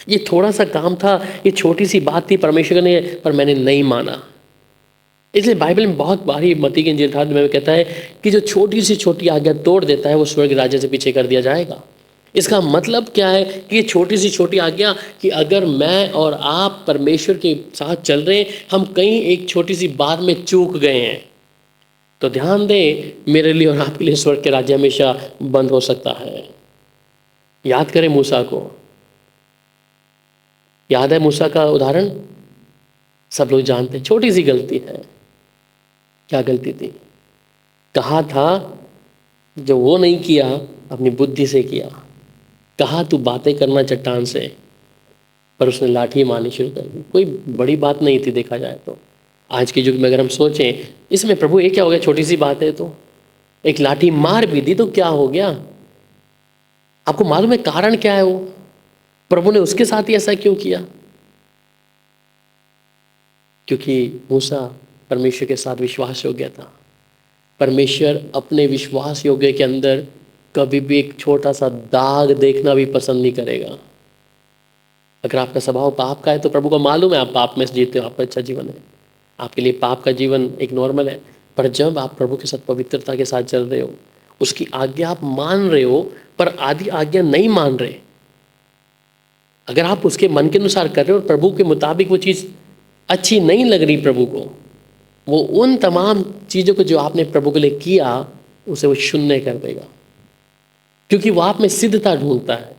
S1: ये थोड़ा सा काम था, ये छोटी सी बात थी परमेश्वर ने, पर मैंने नहीं माना। इसलिए बाइबल में बहुत बारी मत्ती की इंजील में कहता है कि जो छोटी सी छोटी आज्ञा तोड़ देता है वो स्वर्ग राज्य से पीछे कर दिया जाएगा। इसका मतलब क्या है कि ये छोटी सी छोटी आज्ञा, कि अगर मैं और आप परमेश्वर के साथ चल रहे हैं, हम कहीं एक छोटी सी बात में चूक गए हैं, तो ध्यान दें, मेरे लिए और आपके लिए स्वर्ग के राज्य हमेशा बंद हो सकता है। याद करें मूसा को, याद है मूसा का उदाहरण, सब लोग जानते हैं, छोटी सी गलती है। क्या गलती थी? कहा था, जो वो नहीं किया अपनी बुद्धि से किया, कहा तू बातें करना चट्टान से, पर उसने लाठी मारनी शुरू कर दी। कोई बड़ी बात नहीं थी देखा जाए तो। आज के युग में अगर हम सोचें, इसमें प्रभु ये क्या हो गया, छोटी सी बात है तो एक लाठी मार भी दी तो क्या हो गया? आपको मालूम है कारण क्या है? वो प्रभु ने उसके साथ ही ऐसा क्यों किया? क्योंकि मूसा परमेश्वर के साथ विश्वास योग्य था। परमेश्वर अपने विश्वास योग्य के अंदर कभी भी एक छोटा सा दाग देखना भी पसंद नहीं करेगा। अगर आपका स्वभाव पाप का है तो प्रभु को मालूम है आप पाप में जीते हो, आपका अच्छा जीवन है, आपके लिए पाप का जीवन एक नॉर्मल है। पर जब आप प्रभु के साथ पवित्रता के साथ चल रहे हो, उसकी आज्ञा आप मान रहे हो, पर आधी आज्ञा नहीं मान रहे, अगर आप उसके मन के अनुसार कर रहे हो और प्रभु के मुताबिक वो चीज़ अच्छी नहीं लग रही प्रभु को, वो उन तमाम चीज़ों को जो आपने प्रभु के लिए किया उसे वो शून्य कर देगा, क्योंकि वो आप में सिद्धता ढूंढता है।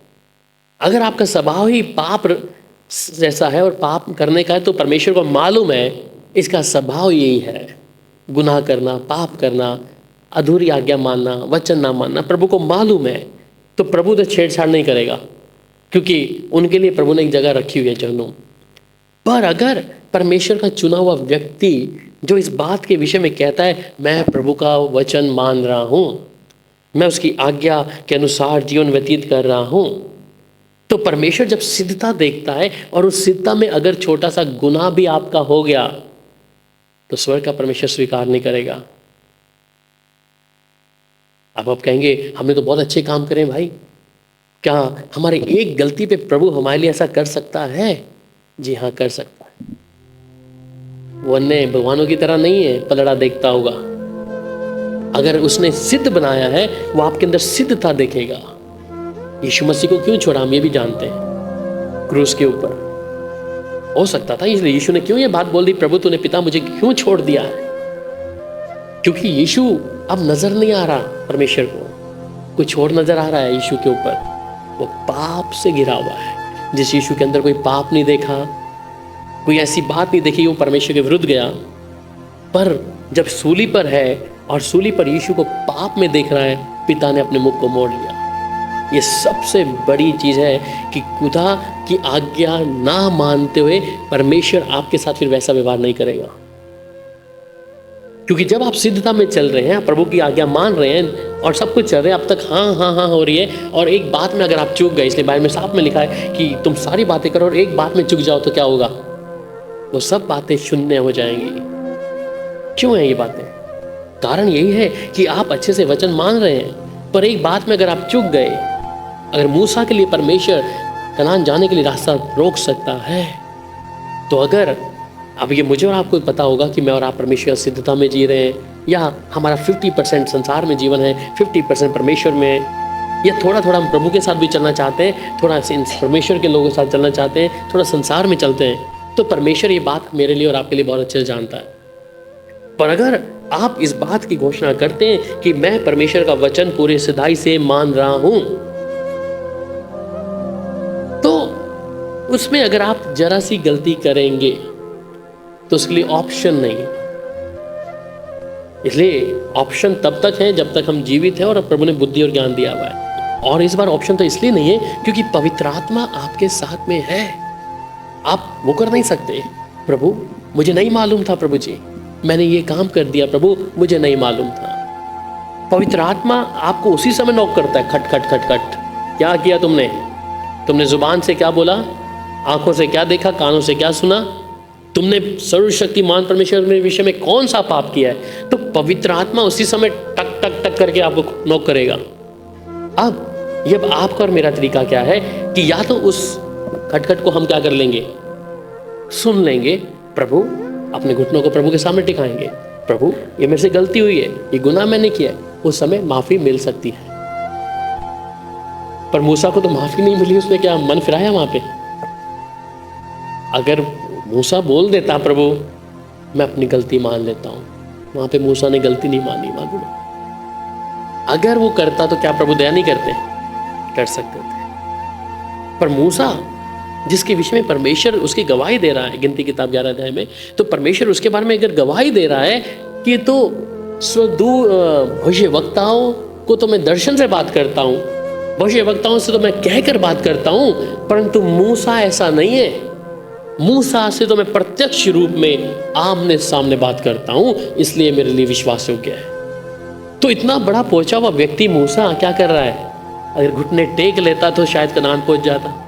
S1: अगर आपका स्वभाव ही पाप जैसा है और पाप करने का है, तो परमेश्वर को मालूम है इसका स्वभाव यही है, गुनाह करना, पाप करना, अधूरी आज्ञा मानना, वचन ना मानना, प्रभु को मालूम है। तो प्रभु तो छेड़छाड़ नहीं करेगा, क्योंकि उनके लिए प्रभु ने एक जगह रखी हुई है जहन्नुम। पर अगर परमेश्वर का चुना हुआ व्यक्ति जो इस बात के विषय में कहता है मैं प्रभु का वचन मान रहा हूँ, मैं उसकी आज्ञा के अनुसार जीवन व्यतीत कर रहा हूँ, तो परमेश्वर जब सिद्धता देखता है और उस सिद्धता में अगर छोटा सा गुनाह भी आपका हो गया, तो स्वर्ग का परमेश्वर स्वीकार नहीं करेगा। अब आप कहेंगे हमने तो बहुत अच्छे काम करे भाई, क्या हमारी एक गलती पे प्रभु हमारे लिए ऐसा कर सकता है? जी हाँ, कर सकता है। वो अन्य भगवानों की तरह नहीं है पलड़ा देखता होगा। अगर उसने सिद्ध बनाया है, वो आपके अंदर सिद्धता देखेगा। यीशु मसीह को क्यों छोड़ा हम ये भी जानते हैं, क्रूस के ऊपर हो सकता था, इसलिए यीशु ने क्यों ये बात बोल दी, प्रभु तूने पिता मुझे क्यों छोड़ दिया है? क्योंकि यीशु अब नजर नहीं आ रहा परमेश्वर को, कुछ और नजर आ रहा है यीशु के ऊपर। वो पाप से घिरा हुआ है। जिस यीशु के अंदर कोई पाप नहीं देखा, कोई ऐसी बात नहीं देखी, वो परमेश्वर के विरुद्ध गया। पर जब सूली पर है और सूली पर यीशु को पाप में देख रहा है, पिता ने अपने मुख को मोड़ लिया। ये सबसे बड़ी चीज है कि खुदा की आज्ञा ना मानते हुए परमेश्वर आपके साथ फिर वैसा व्यवहार नहीं करेगा। क्योंकि जब आप सिद्धता में चल रहे हैं, प्रभु की आज्ञा मान रहे हैं, और सब कुछ चल रहा है, अब तक हाँ हाँ हाँ हो रही है, और एक बात में अगर आप चूक गए, इसलिए बाइबल में साफ में लिखा है कि तुम सारी बातें करो और एक बात में चूक जाओ तो क्या होगा, वो सब बातें शून्य हो जाएंगी। क्यों है ये बातें? कारण यही है कि आप अच्छे से वचन मान रहे हैं, पर एक बात में अगर आप चूक गए, अगर मूसा के लिए परमेश्वर कनान जाने के लिए रास्ता रोक सकता है, तो अगर अब ये मुझे और आपको पता होगा कि मैं और आप परमेश्वर की सिद्धता में जी रहे हैं, या हमारा 50% संसार में जीवन है, 50% परमेश्वर में, या थोड़ा थोड़ा हम प्रभु के साथ भी चलना चाहते हैं, थोड़ा परमेश्वर के लोगों के साथ चलना चाहते हैं, थोड़ा संसार में चलते हैं, तो परमेश्वर ये बात मेरे लिए और आपके लिए बहुत अच्छे से जानता है। पर अगर आप इस बात की घोषणा करते हैं कि मैं परमेश्वर का वचन पूरी सच्चाई से मान रहा हूं, तो उसमें अगर आप जरा सी गलती करेंगे तो उसके लिए ऑप्शन नहीं। इसलिए ऑप्शन तब तक है जब तक हम जीवित हैं और प्रभु ने बुद्धि और ज्ञान दिया हुआ है। और इस बार ऑप्शन तो इसलिए नहीं है क्योंकि पवित्र आत्मा आपके साथ में है। आप वो कर नहीं सकते, प्रभु मुझे नहीं मालूम था, प्रभु जी मैंने ये काम कर दिया, प्रभु मुझे नहीं मालूम था। पवित्र आत्मा आपको उसी समय नॉक करता है, खट खट खट खट, क्या किया तुमने? तुमने जुबान से क्या बोला, आंखों से क्या देखा, कानों से क्या सुना, तुमने सर्वशक्तिमान परमेश्वर के विषय में कौन सा पाप किया है? तो पवित्र आत्मा उसी समय टक टक टक करके आपको नॉक करेगा। अब ये आपका और मेरा तरीका क्या है कि या तो उस खटखट को हम क्या कर लेंगे, सुन लेंगे, प्रभु अपने घुटनों को प्रभु के सामने टिकाएंगे, प्रभु ये मेरे से गलती हुई है, ये गुनाह मैंने किया है, उस समय माफी मिल सकती है। पर मूसा को तो माफी नहीं मिली, उसने क्या मन फिराया वहां पे? अगर मूसा बोल देता प्रभु मैं अपनी गलती मान लेता हूं, वहां पे मूसा ने गलती नहीं मानी मालूम। अगर वो करता तो क्या प्रभु दया नहीं करते? कर सकते थे। पर मूसा जिसके विषय में परमेश्वर उसकी गवाही दे रहा है, गिनती किताब 11 अध्याय में, तो परमेश्वर उसके बारे में अगर गवाही दे रहा है कि तो भविष्यवक्ताओं को तो मैं दर्शन से बात करता हूं, भविष्यवक्ताओं से तो मैं कहकर बात करता हूं, परंतु मूसा ऐसा नहीं है। मूसा से तो मैं प्रत्यक्ष रूप में आमने सामने बात करता हूं, इसलिए मेरे लिए विश्वास योग्य है। तो इतना बड़ा पहुंचा हुआ व्यक्ति मूसा क्या कर रहा है? अगर घुटने टेक लेता तो शायद कनान पहुंच जाता।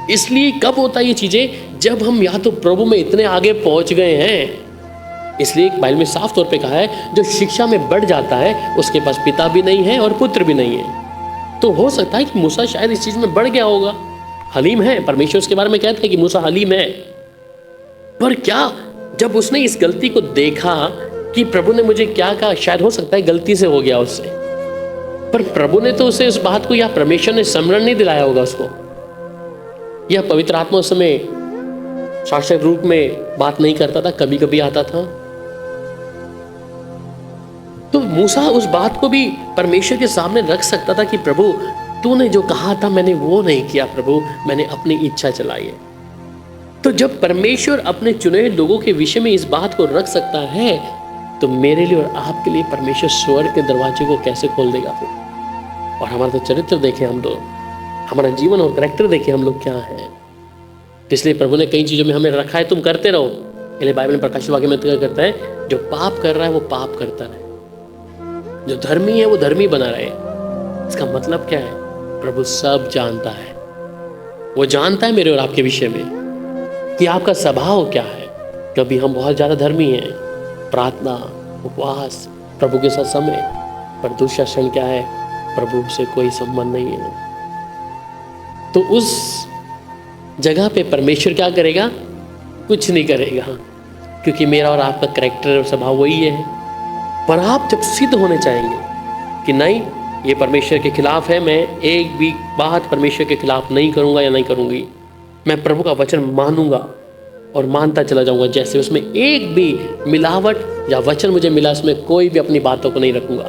S1: इसलिए कब होता ये चीजें? जब हम या तो प्रभु में इतने आगे पहुंच गए हैं। इसलिए बाइबल में साफ तौर पे कहा है जो शिक्षा में बढ़ जाता है उसके पास पिता भी नहीं है और पुत्र भी नहीं है। तो हो सकता है कि मूसा शायद इस चीज में बढ़ गया होगा, हलीम है, परमेश्वर उसके बारे में कहते हैं कि मूसा हलीम है। पर क्या जब उसने इस गलती को देखा कि प्रभु ने मुझे क्या कहा, शायद हो सकता है गलती से हो गया उससे, पर प्रभु ने तो उसे उस बात को या परमेश्वर ने स्मरण नहीं दिलाया होगा उसको, या पवित्र आत्मा उस समय साक्षात रूप में बात नहीं करता था, कभी कभी आता था। तो मूसा उस बात को भी परमेश्वर के सामने रख सकता था कि प्रभु तूने जो कहा था मैंने वो नहीं किया, प्रभु मैंने अपनी इच्छा चलाई है। तो जब परमेश्वर अपने चुने लोगों के विषय में इस बात को रख सकता है, तो मेरे लिए और आपके लिए परमेश्वर स्वर्ग के दरवाजे को कैसे खोल देगा फिर? और हमारा तो चरित्र देखें हम लोग, हमारा जीवन और करैक्टर देखें हम लोग क्या है। इसलिए प्रभु ने कई चीजों में हमें रखा है, तुम करते रहो। इसलिए बाइबल में प्रकाशित वाक्य में करता है जो पाप कर रहा है वो पाप करता रहे, जो धर्मी है वो धर्मी बना रहे। इसका मतलब क्या है? प्रभु सब जानता है, वो जानता है मेरे और आपके विषय में कि आपका स्वभाव क्या है। कभी हम बहुत ज्यादा धर्मी हैं, प्रार्थना, उपवास, प्रभु के साथ समय, पर दूसरा क्षण क्या है? प्रभु से कोई संबंध नहीं है। तो उस जगह पे परमेश्वर क्या करेगा? कुछ नहीं करेगा, क्योंकि मेरा और आपका करैक्टर और स्वभाव वही है। पर आप जब सिद्ध होने चाहेंगे कि नहीं ये परमेश्वर के खिलाफ है, मैं एक भी बात परमेश्वर के खिलाफ नहीं करूंगा या नहीं करूंगी, मैं प्रभु का वचन मानूंगा और मानता चला जाऊंगा, जैसे उसमें एक भी मिलावट या वचन मुझे मिला उसमें कोई भी अपनी बातों को नहीं रखूंगा,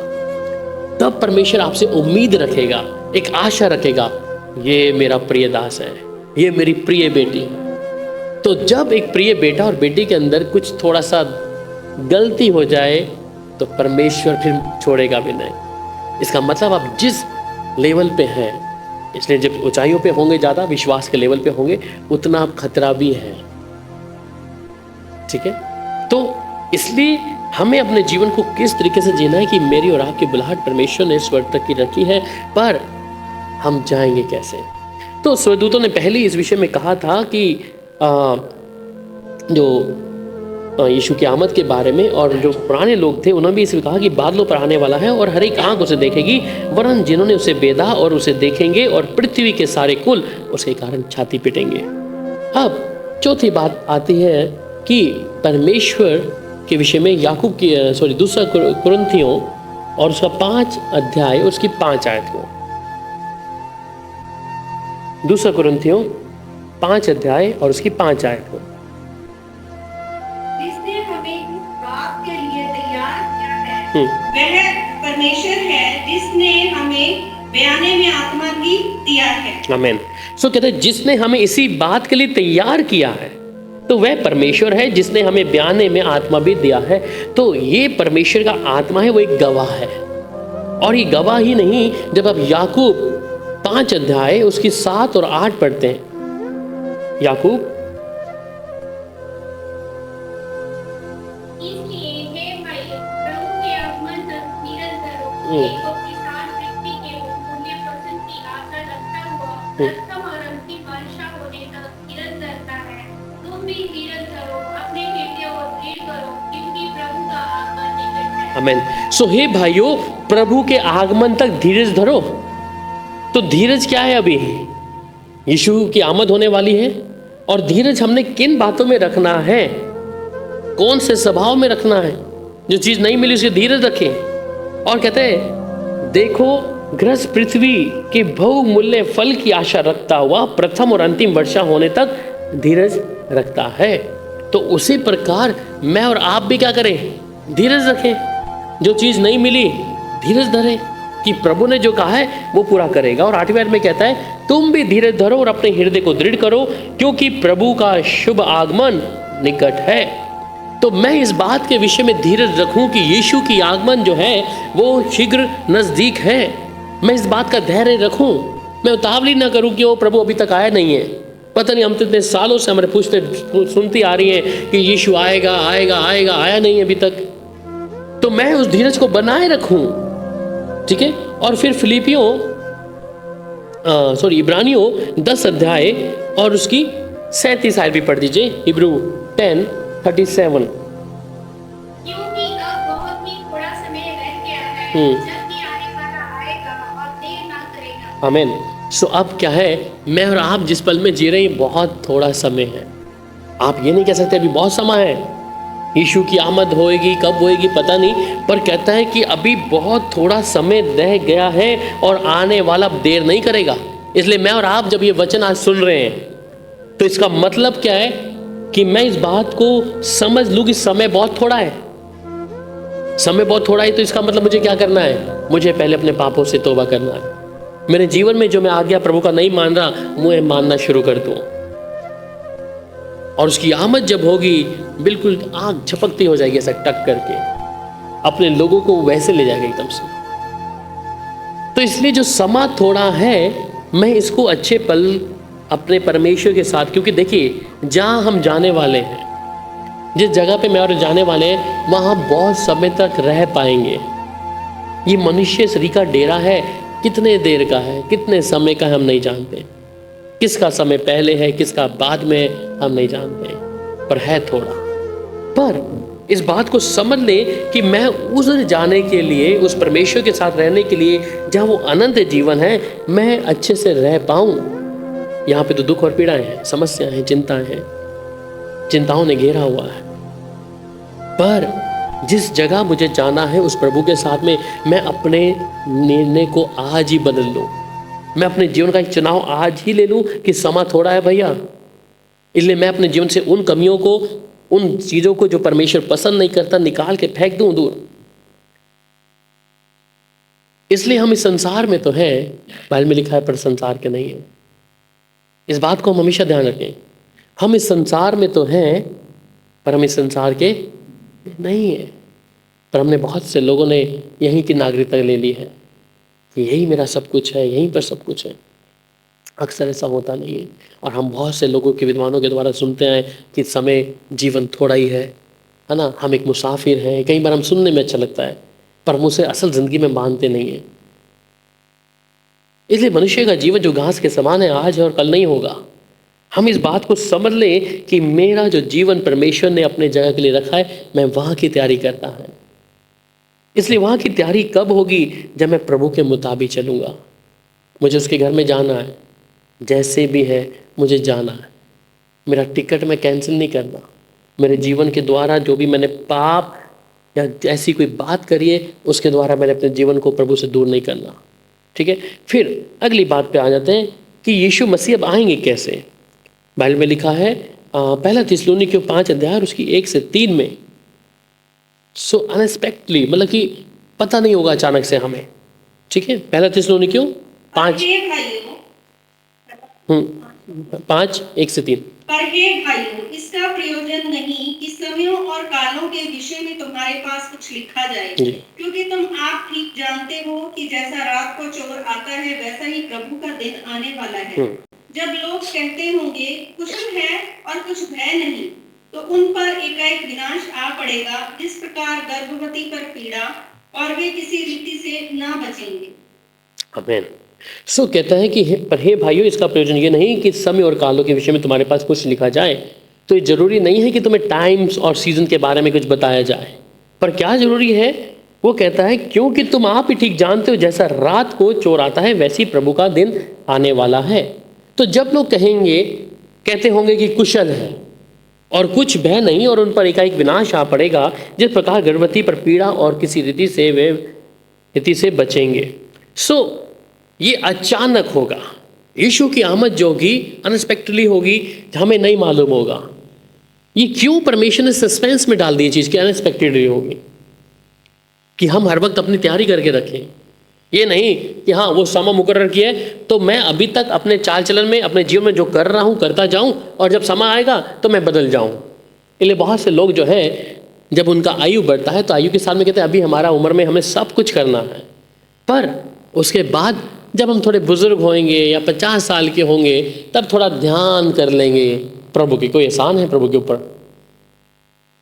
S1: तब परमेश्वर आपसे उम्मीद रखेगा, एक आशा रखेगा, ये मेरा प्रिय दास है, ये मेरी प्रिय बेटी है। तो जब एक प्रिय बेटा और बेटी के अंदर कुछ थोड़ा सा गलती हो जाए तो परमेश्वर फिर छोड़ेगा भी नहीं। इसका मतलब आप जिस लेवल पे हैं, इसलिए जब ऊंचाइयों पे होंगे, ज़्यादा विश्वास के लेवल पे होंगे, उतना आप खतरा भी है। ठीक है? तो इसलिए हमें अपने जीवन को किस तरीके से जीना है कि मेरी और आपकी बुलाहट परमेश्वर ने स्वर्ग तक की रखी है, पर हम जाएंगे कैसे। तो स्वर्गदूतों ने पहले इस विषय में कहा था कि जो यीशु की आमद के बारे में, और जो पुराने लोग थे उन्होंने भी इसमें कहा कि बादलों पर आने वाला है और हर एक आंख उसे देखेगी, वरन जिन्होंने उसे बेधा और उसे देखेंगे, और पृथ्वी के सारे कुल उसके कारण छाती पीटेंगे। अब चौथी बात आती है कि परमेश्वर के विषय में याकूब की दूसरा कुरिन्थियों और उसका 5 अध्याय उसकी 5 आयत को, दूसरा कुरिन्थियों 5 अध्याय और उसकी 5 आयत को।
S2: जिसने हमें इस बात के लिए तैयार किया है वह परमेश्वर है, जिसने हमें बयाने में आत्मा भी दिया है।
S1: आमीन। सो कहते हैं जिसने हमें इसी बात के लिए तैयार किया है, तो वह परमेश्वर है जिसने हमें बयाने में आत्मा भी दिया है। तो ये परमेश्वर का आत्मा है, वो एक गवाह है। और ये गवाह ही नहीं, जब आप याकूब 5 अध्याय उसकी 7 और 8 पढ़ते हैं, याकूब
S3: इसलिए हे भाई, प्रभु के आगमन तक धीरज धरो। देखो किसान पृथ्वी के मूल्य पतन की आशा रखता हुआ प्रथम और अंतिम वर्षा होने तक धीरज धरता है। तुम भी धीरज धरो, अपने हृदय को दृढ़ करो, क्योंकि प्रभु का आगमन निकट है।
S1: आमीन। सो हे भाइयों, प्रभु के आगमन तक धीरज धरो। तो धीरज क्या है? अभी यीशु की आमद होने वाली है, और धीरज हमने किन बातों में रखना है, कौन से स्वभाव में रखना है। जो चीज नहीं मिली उसकी धीरज रखें। और कहते हैं देखो गृहस्थ पृथ्वी के बहुमूल्य फल की आशा रखता हुआ प्रथम और अंतिम वर्षा होने तक धीरज रखता है। तो उसी प्रकार मैं और आप भी क्या करें? धीरज रखें। जो चीज नहीं मिली धीरज धरें कि प्रभु ने जो कहा है वो पूरा करेगा। और 8वें में कहता है तुम भी धीरज धरो और अपने हृदय को दृढ़ करो, क्योंकि प्रभु का शुभ आगमन निकट है। तो मैं इस बात के विषय में धीरज रखूं कि यीशु की आगमन जो है वो शीघ्र नजदीक है। मैं इस बात का धैर्य रखूं, मैं उतावली ना करूं कि वो प्रभु अभी तक आया नहीं है। पता नहीं, हम तो इतने सालों से हमारे पूछते सुनती आ रही है कि यीशु आएगा आएगा आएगा, आया नहीं अभी तक। तो मैं उस धीरज को बनाए रखूं, ठीक है। और फिर इब्रानियों 10 अध्याय और उसकी 37 आयत भी पढ़ दीजिए। हिब्रू 10:37।
S3: क्योंकि अब बहुत ही थोड़ा समय रह गया है, जबकि आने वाला आएगा और देर ना करेगा।
S1: आमीन। सो अब क्या है, मैं और आप जिस पल में जी रहे हैं बहुत थोड़ा समय है। आप ये नहीं कह सकते अभी बहुत समय है, यीशु की आमद होएगी, कब होएगी पता नहीं, पर कहता है कि अभी बहुत थोड़ा समय रह गया है और आने वाला देर नहीं करेगा। इसलिए मैं और आप जब ये वचन आज सुन रहे हैं, तो इसका मतलब क्या है कि मैं इस बात को समझ लूं कि समय बहुत थोड़ा है। समय बहुत थोड़ा है, तो इसका मतलब मुझे क्या करना है? मुझे पहले अपने पापों से तौबा करना है। मेरे जीवन में जो मैं आज्ञा प्रभु का नहीं मान रहा, मुझे मानना शुरू कर दूं। और उसकी आमद जब होगी, बिल्कुल आग झपकती हो जाएगी ऐसा टक करके, अपने लोगों को वैसे ले जाएगा एकदम से। तो इसलिए जो समा थोड़ा है, मैं इसको अच्छे पल अपने परमेश्वर के साथ, क्योंकि देखिए जहां हम जाने वाले हैं, जिस जगह पे मैं और जाने वाले हैं, वहां बहुत समय तक रह पाएंगे। ये मनुष्य शरीर का डेरा है, कितने देर का है, कितने समय का है, हम नहीं जानते। किसका समय पहले है, किसका बाद में, हम नहीं जानते, पर है थोड़ा। पर इस बात को समझ ले कि मैं उस जाने के लिए, उस परमेश्वर के साथ रहने के लिए, जहाँ वो अनंत जीवन है, मैं अच्छे से रह पाऊं। यहाँ पे तो दुख और पीड़ाएं हैं, समस्याएं हैं, चिंताएं हैं, चिंताओं ने घेरा हुआ है। पर जिस जगह मुझे जाना है उस प्रभु के साथ में, मैं अपने निर्णय को आज ही बदल लूं। मैं अपने जीवन का एक चुनाव आज ही ले लूं कि समा थोड़ा है भैया। इसलिए मैं अपने जीवन से उन कमियों को, उन चीजों को जो परमेश्वर पसंद नहीं करता, निकाल के फेंक दूं दूर। इसलिए हम इस संसार में तो हैं, बाइबल में लिखा है, पर संसार के नहीं है। इस बात को हम हमेशा ध्यान रखें। हम इस संसार में तो हैं, पर हम इस संसार के नहीं है। पर हमने, बहुत से लोगों ने यहीं की नागरिकता ले ली है, यही मेरा सब कुछ है, यहीं पर सब कुछ है। अक्सर ऐसा होता नहीं है। और हम बहुत से लोगों के, विद्वानों के द्वारा सुनते हैं कि समय, जीवन थोड़ा ही है, है ना, हम एक मुसाफिर हैं। कई बार हम सुनने में अच्छा लगता है पर हम उसे असल ज़िंदगी में मानते नहीं हैं। इसलिए मनुष्य का जीवन जो घास के समान है, आज है और कल नहीं होगा। हम इस बात को समझ लें कि मेरा जो जीवन परमेश्वर ने अपने जगह के लिए रखा है, मैं वहाँ की तैयारी करता है। इसलिए वहाँ की तैयारी कब होगी? जब मैं प्रभु के मुताबिक चलूँगा। मुझे उसके घर में जाना है, जैसे भी है मुझे जाना है। मेरा टिकट मैं कैंसिल नहीं करना। मेरे जीवन के द्वारा जो भी मैंने पाप या ऐसी कोई बात करी है, उसके द्वारा मैंने अपने जीवन को प्रभु से दूर नहीं करना। ठीक है, फिर अगली बात पे आ जाते हैं कि यीशु मसीह अब आएंगे कैसे। बाइबल में लिखा है पहला थिस्सलुनीकियों 5 अध्याय उसकी 1 से 3 में, सो अनएक्सपेक्टली, मतलब कि पता नहीं होगा अचानक से हमें। ठीक है, पहला थिस्सलुनीकियों 5
S2: हे भाइयों
S1: 5 1 से 3।
S2: पर हे भाइयों, इसका प्रयोजन नहीं कि समयों और कालों के विषय में तुम्हारे पास कुछ लिखा जाए,
S1: जी।
S2: क्योंकि तुम आप ठीक जानते हो कि जैसा रात को चोर आता है, वैसा ही प्रभु का दिन आने वाला है। जब लोग कहते होंगे कुशल है और कुछ भय नहीं, तो उन पर एकाएक विनाश आ पड़ेगा, जिस प्रकार गर्भवती पर पीड़ा, और वे किसी रीति से ना बचेंगे।
S1: आमीन। सो कहता है कि पर हे भाइयों, इसका प्रयोजन ये नहीं कि समय और कालों के विषय में तुम्हारे पास कुछ लिखा जाए। तो ये जरूरी नहीं है कि तुम्हें टाइम्स और सीजन के बारे में कुछ बताया जाए, पर क्या जरूरी है? वो कहता है क्योंकि तुम आप ही ठीक जानते हो, जैसा रात को चोर आता है, वैसी प्रभु का दिन आने वाला है। तो जब लोग कहते होंगे कि कुशल है और कुछ भय नहीं, और उन पर एकाएक विनाश आ पड़ेगा, जिस प्रकार गर्भवती पर पीड़ा, और किसी रीति से बचेंगे। सो ये अचानक होगा। यीशु की आमद जो होगी अनएक्सपेक्टेडली होगी, हमें नहीं मालूम होगा। ये क्यों परमेश्वर ने सस्पेंस में डाल दी चीज़ कि अनएक्सपेक्टेडली होगी, कि हम हर वक्त अपनी तैयारी करके रखें। ये नहीं कि हाँ वो समय मुकर्रर किया है तो मैं अभी तक अपने चाल चलन में, अपने जीवन में जो कर रहा हूँ करता जाऊँ, और जब समय आएगा तो मैं बदल जाऊँ। इसलिए बहुत से लोग जो है, जब उनका आयु बढ़ता है तो आयु के साथ में कहते हैं अभी हमारा उम्र में हमें सब कुछ करना है, पर उसके बाद जब हम थोड़े बुजुर्ग होंगे या 50 साल के होंगे, तब थोड़ा ध्यान कर लेंगे प्रभु की। कोई एहसान है प्रभु के ऊपर।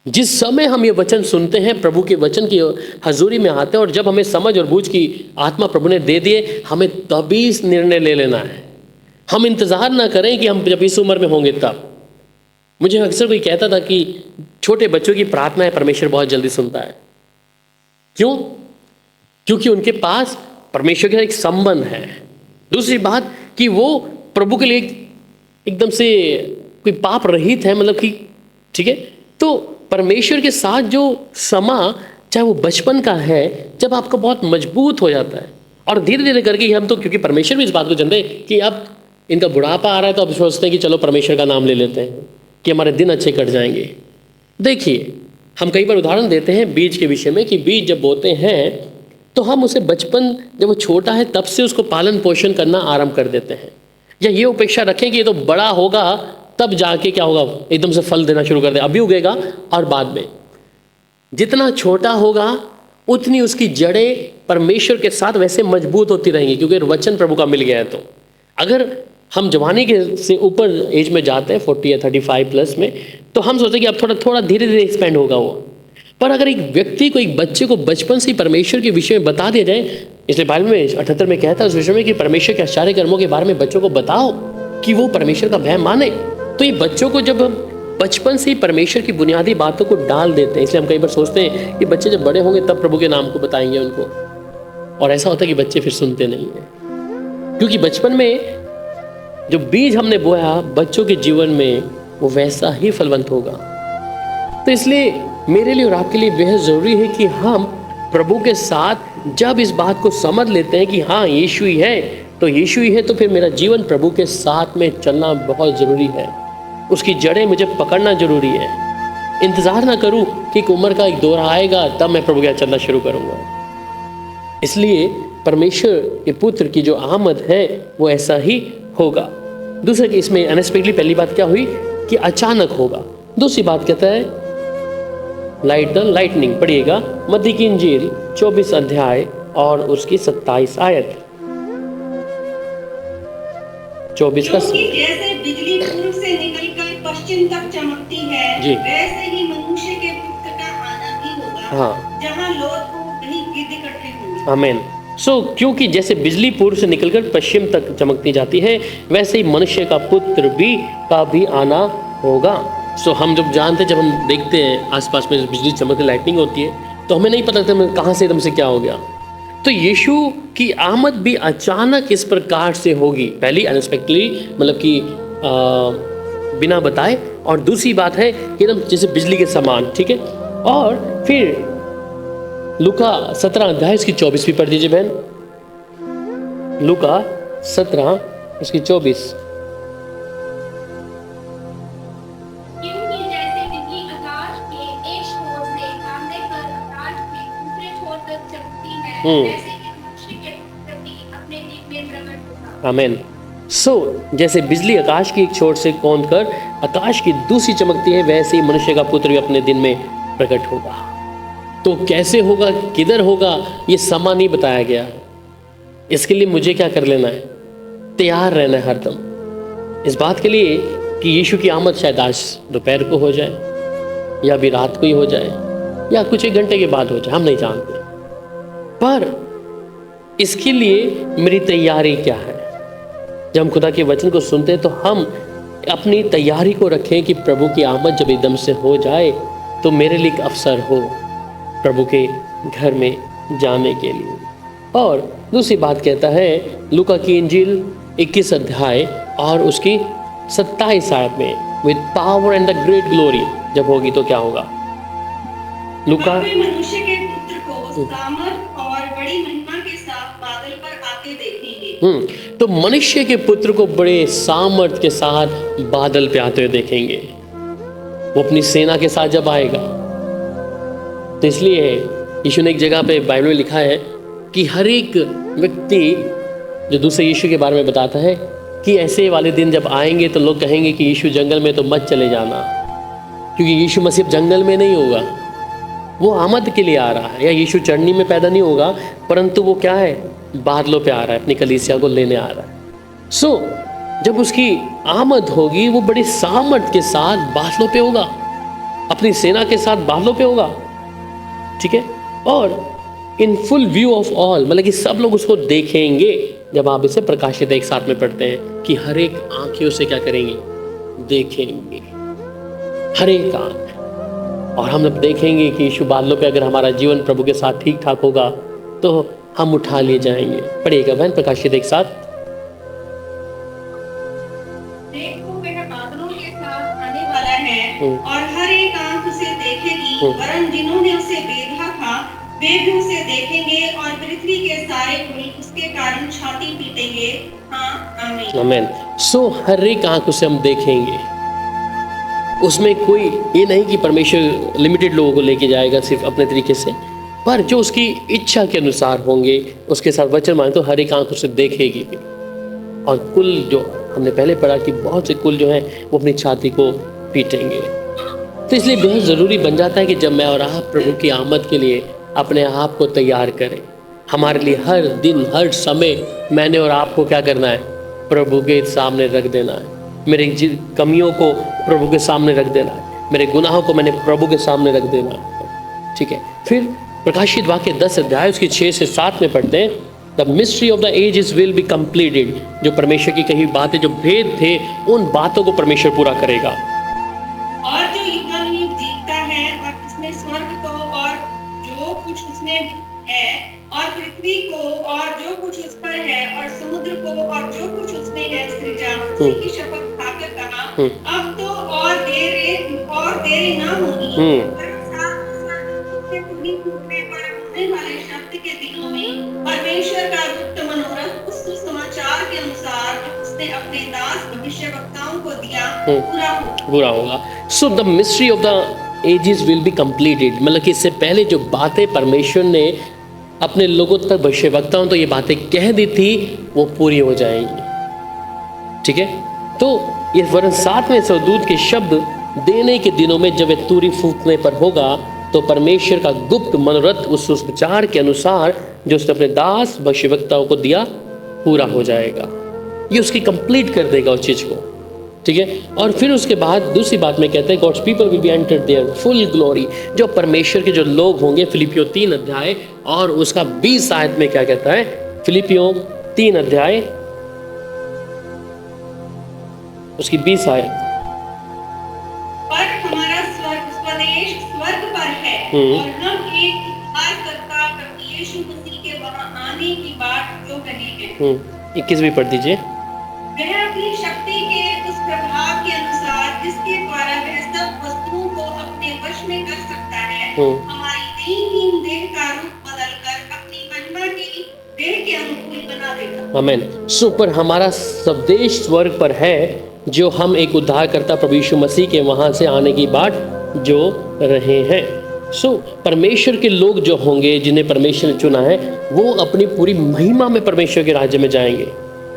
S1: जिस समय हम ये वचन सुनते हैं, प्रभु के वचन की हजूरी में आते हैं, और जब हमें समझ और बूझ की आत्मा प्रभु ने दे दिए, हमें तभी इस निर्णय ले लेना है। हम इंतज़ार ना करें कि हम जब इस उम्र में होंगे तब। मुझे अक्सर कोई कहता था कि छोटे बच्चों की प्रार्थनाएं परमेश्वर बहुत जल्दी सुनता है। क्यों? क्योंकि उनके पास परमेश्वर का एक संबंध है। दूसरी बात कि वो प्रभु के लिए एकदम से कोई पाप रहित है, मतलब कि ठीक है, तो परमेश्वर के साथ जो समा, चाहे वो बचपन का है, जब आपका बहुत मजबूत हो जाता है, और धीरे धीरे करके हम तो, क्योंकि परमेश्वर भी इस बात को जानते हैं कि अब इनका बुढ़ापा आ रहा है, तो अब सोचते हैं कि चलो परमेश्वर का नाम ले लेते हैं कि हमारे दिन अच्छे कट जाएंगे। देखिए, हम कई बार उदाहरण देते हैं बीज के विषय में, कि बीज जब बोते हैं तो हम उसे बचपन, जब वो छोटा है तब से उसको पालन पोषण करना आरंभ कर देते हैं, या ये अपेक्षा रखें कि ये तो बड़ा होगा तब जाके क्या होगा, एकदम से फल देना शुरू कर दे। अभी उगेगा और बाद में, जितना छोटा होगा उतनी उसकी जड़ें परमेश्वर के साथ वैसे मजबूत होती रहेंगी, क्योंकि वचन प्रभु का मिल गया है। तो अगर हम जवानी के से ऊपर एज में जाते हैं 40 या 35 प्लस में, तो हम सोचते हैं कि अब थोड़ा थोड़ा धीरे धीरे एक्सपेंड होगा वो। पर अगर एक व्यक्ति को, एक बच्चे को बचपन से ही परमेश्वर के विषय में बता दिया जाए, इसलिए बाइबल में 78 में कहता है उस विषय में कि परमेश्वर के आश्चर्य कर्मों के बारे में बच्चों को बताओ कि वो परमेश्वर का भय माने। तो ये बच्चों को जब हम बचपन से ही परमेश्वर की बुनियादी बातों को डाल देते हैं, इसलिए हम कई बार सोचते हैं कि बच्चे जब बड़े होंगे तब प्रभु के नाम को बताएंगे उनको, और ऐसा होता है कि बच्चे फिर सुनते नहीं हैं। क्योंकि बचपन में जो बीज हमने बोया, बच्चों के जीवन में वो वैसा ही फलवंत होगा। तो इसलिए मेरे लिए और आपके लिए बेहद ज़रूरी है कि हम प्रभु के साथ जब इस बात को समझ लेते हैं कि हाँ यीशु ही है, तो यीशु ही है, तो फिर मेरा जीवन प्रभु के साथ में चलना बहुत ज़रूरी है। उसकी जड़ें मुझे पकड़ना जरूरी है। इंतज़ार ना करूं कि एक उम्र का एक दौर आएगा तब मैं प्रभु के साथ चलना शुरू करूंगा। इसलिए परमेश्वर के पुत्र की जो आमद है वो ऐसा ही होगा। दूसरे कि इसमें अनएक्सपेक्टेडली, पहली बात क्या हुई कि अचानक होगा। दूसरी बात कहता है लाइट द लाइटनिंग। पढ़िएगा मत्ती की इंजील 24 अध्याय और उसकी 27 आयत। 24 का
S2: जैसे बिजली पूर्व से निकलकर पश्चिम तक चमकती है,
S1: जी।
S2: वैसे ही मनुष्य के पुत्र
S1: हाँ।
S2: जहाँ लोथ को वहीं गिद्ध इकट्ठे होंगे।
S1: आमीन। क्योंकि जैसे बिजली पूर्व से निकलकर पश्चिम तक चमकती जाती है, वैसे ही मनुष्य का पुत्र का भी आना होगा। हम जब जानते, जब हम देखते हैं आसपास में बिजली चमकती, लाइटनिंग होती है, तो हमें नहीं पता लगता कहाँ से एकदम से क्या हो गया। तो यीशु की आमद भी अचानक इस प्रकार से होगी, पहली अनएक्सपेक्टेडली, मतलब कि बिना बताए, और दूसरी बात है कि एकदम जैसे बिजली के समान, ठीक है। और फिर लूका 17 अध्याय इसकी 24 भी पढ़ दीजिए बहन। लूका 17 इसकी 24।
S3: क्योंकि जैसे बिजली आकाश के एक छोर से सामने कर आकाश के दूसरे छोर तक चमकती है, वैसे ही मनुष्य के पुत्र भी अपने दिन में प्रकट होगा।
S1: आमीन। जैसे बिजली आकाश की एक छोर से कौंध कर आकाश की दूसरी चमकती है, वैसे ही मनुष्य का पुत्र भी अपने दिन में प्रकट होगा। तो कैसे होगा, किधर होगा, ये समय नहीं बताया गया। इसके लिए मुझे क्या कर लेना है, तैयार रहना है हरदम इस बात के लिए कि यीशु की आमद शायद आज दोपहर को हो जाए, या अभी रात को ही हो जाए, या कुछ एक घंटे के बाद हो जाए, हम नहीं जानते। पर इसके लिए मेरी तैयारी क्या है? जब हम खुदा के वचन को सुनते हैं तो हम अपनी तैयारी को रखें कि प्रभु की आमद जब एकदम से हो जाए तो मेरे लिए एक अवसर हो प्रभु के घर में जाने के लिए। और दूसरी बात कहता है लूका की इंजील 21 अध्याय और उसकी 27 आयत में, with power and the great glory, जब होगी तो क्या होगा? लूका
S2: मनुष्य के पुत्र को सामर्थ और बड़ी महिमा के साथ बादल पर आते देखेंगे।
S1: तो मनुष्य के पुत्र को बड़े सामर्थ के साथ बादल पे आते हुए देखेंगे, वो अपनी सेना के साथ जब आएगा। तो इसलिए यीशु ने एक जगह पे बाइबल में लिखा है कि हर एक व्यक्ति जो दूसरे यीशु के बारे में बताता है कि ऐसे वाले दिन जब आएंगे तो लोग कहेंगे कि यीशु जंगल में तो मत चले जाना, क्योंकि यीशु मसीह जंगल में नहीं होगा, वो आमद के लिए आ रहा है। या यीशु चढ़नी में पैदा नहीं होगा, परंतु वो क्या है, बादलों पे आ रहा है, अपनी कलीसिया को लेने आ रहा है। जब उसकी आमद होगी वो बड़ी सामर्थ के साथ बादलों पे होगा, अपनी सेना के साथ बादलों पे होगा, ठीक है। और in full view of all, मतलब कि सब लोग उसको देखेंगे। जब आप इसे प्रकाशित एक साथ में पढ़ते हैं कि हर एक आंखों से क्या करेंगे, देखेंगे, हर एक आंख। और हम जब देखेंगे कि यीशु बादलों पे, अगर हमारा जीवन प्रभु के साथ ठीक ठाक होगा तो हम उठा लिए जाएंगे। पढ़िएगा बहन प्रकाशित एक साथ।
S2: देखो वह बादलों के साथ आने वाला है और हर एक आंख उसे देखेगी, वरन जिन्होंने उसे बेधा था वे भी उसे देखेंगे और पृथ्वी के सारे कुल उसके कारण छाती पीटेंगे। हाँ, आमीन।
S1: आमीन। हर एक आंख उसे हम देखेंगे। उसमें कोई ये नहीं कि परमेश्वर लिमिटेड लोगों को लेके जाएगा सिर्फ अपने तरीके से, पर जो उसकी इच्छा के अनुसार होंगे, उसके साथ वचन माने तो हर एक आंख उसे देखेगी। और कुल जो हमने पहले पढ़ा कि बहुत से कुल जो है वो अपनी छाती को पीटेंगे। तो इसलिए बहुत ज़रूरी बन जाता है कि जब मैं और आप प्रभु की आमद के लिए अपने आप को तैयार करें। हमारे लिए हर दिन हर समय मैंने और आपको क्या करना है, प्रभु के सामने रख देना है। मेरे कमियों को प्रभु के सामने रख देना है, मेरे गुनाहों को मैंने प्रभु के सामने रख देना है, ठीक है। फिर प्रकाशित वाक्य 10 अध्याय उसकी 6 से 7 में पढ़ते हैं, the mystery of the ages will be completed. जो परमेश्वर की कही बातें, जो भेद थे, उन बातों को परमेश्वर पूरा करेगा।
S2: और जो युगानुयुग जीतता है और उसने स्वर्ग को और जो कुछ उसमें है और पृथ्वी को और जो कुछ उस पर है और समुद्र को और जो कुछ उसमें है सृजा, उसकी शपथ खाकर कहा, अब तो और देर ना होगी, पर होने वाले शब्द के दिनों में परमेश्वर का गुप्त मनोरथ उस सुसमाचार के अनुसार उसने अपने दास भविष्यवक्ताओं को दिया पूरा होगा।
S1: So the mystery of the ages will be completed, मतलब कि इससे पहले जो बातें परमेश्वर ने अपने लोगों तक भविष्यवक्ताओं तो ये बातें कह दी थी वो पूरी हो जाएंगी, ठीक है। तो ये वरन 7वें स्वर्गदूत के शब्द देने के दिनों में जब वह तुरी फूंकने पर होगा तो परमेश्वर का गुप्त मनोरथ उस सुसमाचार के अनुसार जो उसने अपने दास भविष्यवक्ताओं को दिया पूरा हो जाएगा। ये उसकी कंप्लीट कर देगा उस चीज को। ठीक है। और फिर उसके बाद दूसरी बात में कहते हैं God's people will be enter their full glory, जो परमेश्वर के जो लोग होंगे। फिलिपियों 3 अध्याय और उसका 20 आयत में क्या कहता है? फिलिपियों 3 अध्याय उसकी 20 आयत।
S2: पर हमारा स्वदेश स्वर्ग पर है और हम एक उद्धारकर्ता प्रभु यीशु मसीह के वहां आने की बाट जो रहे हैं।
S1: 21 भी पढ़ दीजिए।
S2: वह अपनी शक्ति के उस प्रभाव के अनुसार जिसके द्वारा वह सब वस्तुओं को अपने वश में कर सकता है, हमारी दीनहीन देह का रूप बदलकर अपनी महिमा की देह के अनुकूल बना देगा।
S1: आमीन। सो पर हमारा स्वदेश स्वर्ग पर है, जो हम एक उद्धारकर्ता प्रभु यीशु मसीह के वहां से आने की बाट जो रहे हैं। सो परमेश्वर के लोग जो होंगे, जिन्हें परमेश्वर ने चुना है, वो अपनी पूरी महिमा में परमेश्वर के राज्य में जाएंगे।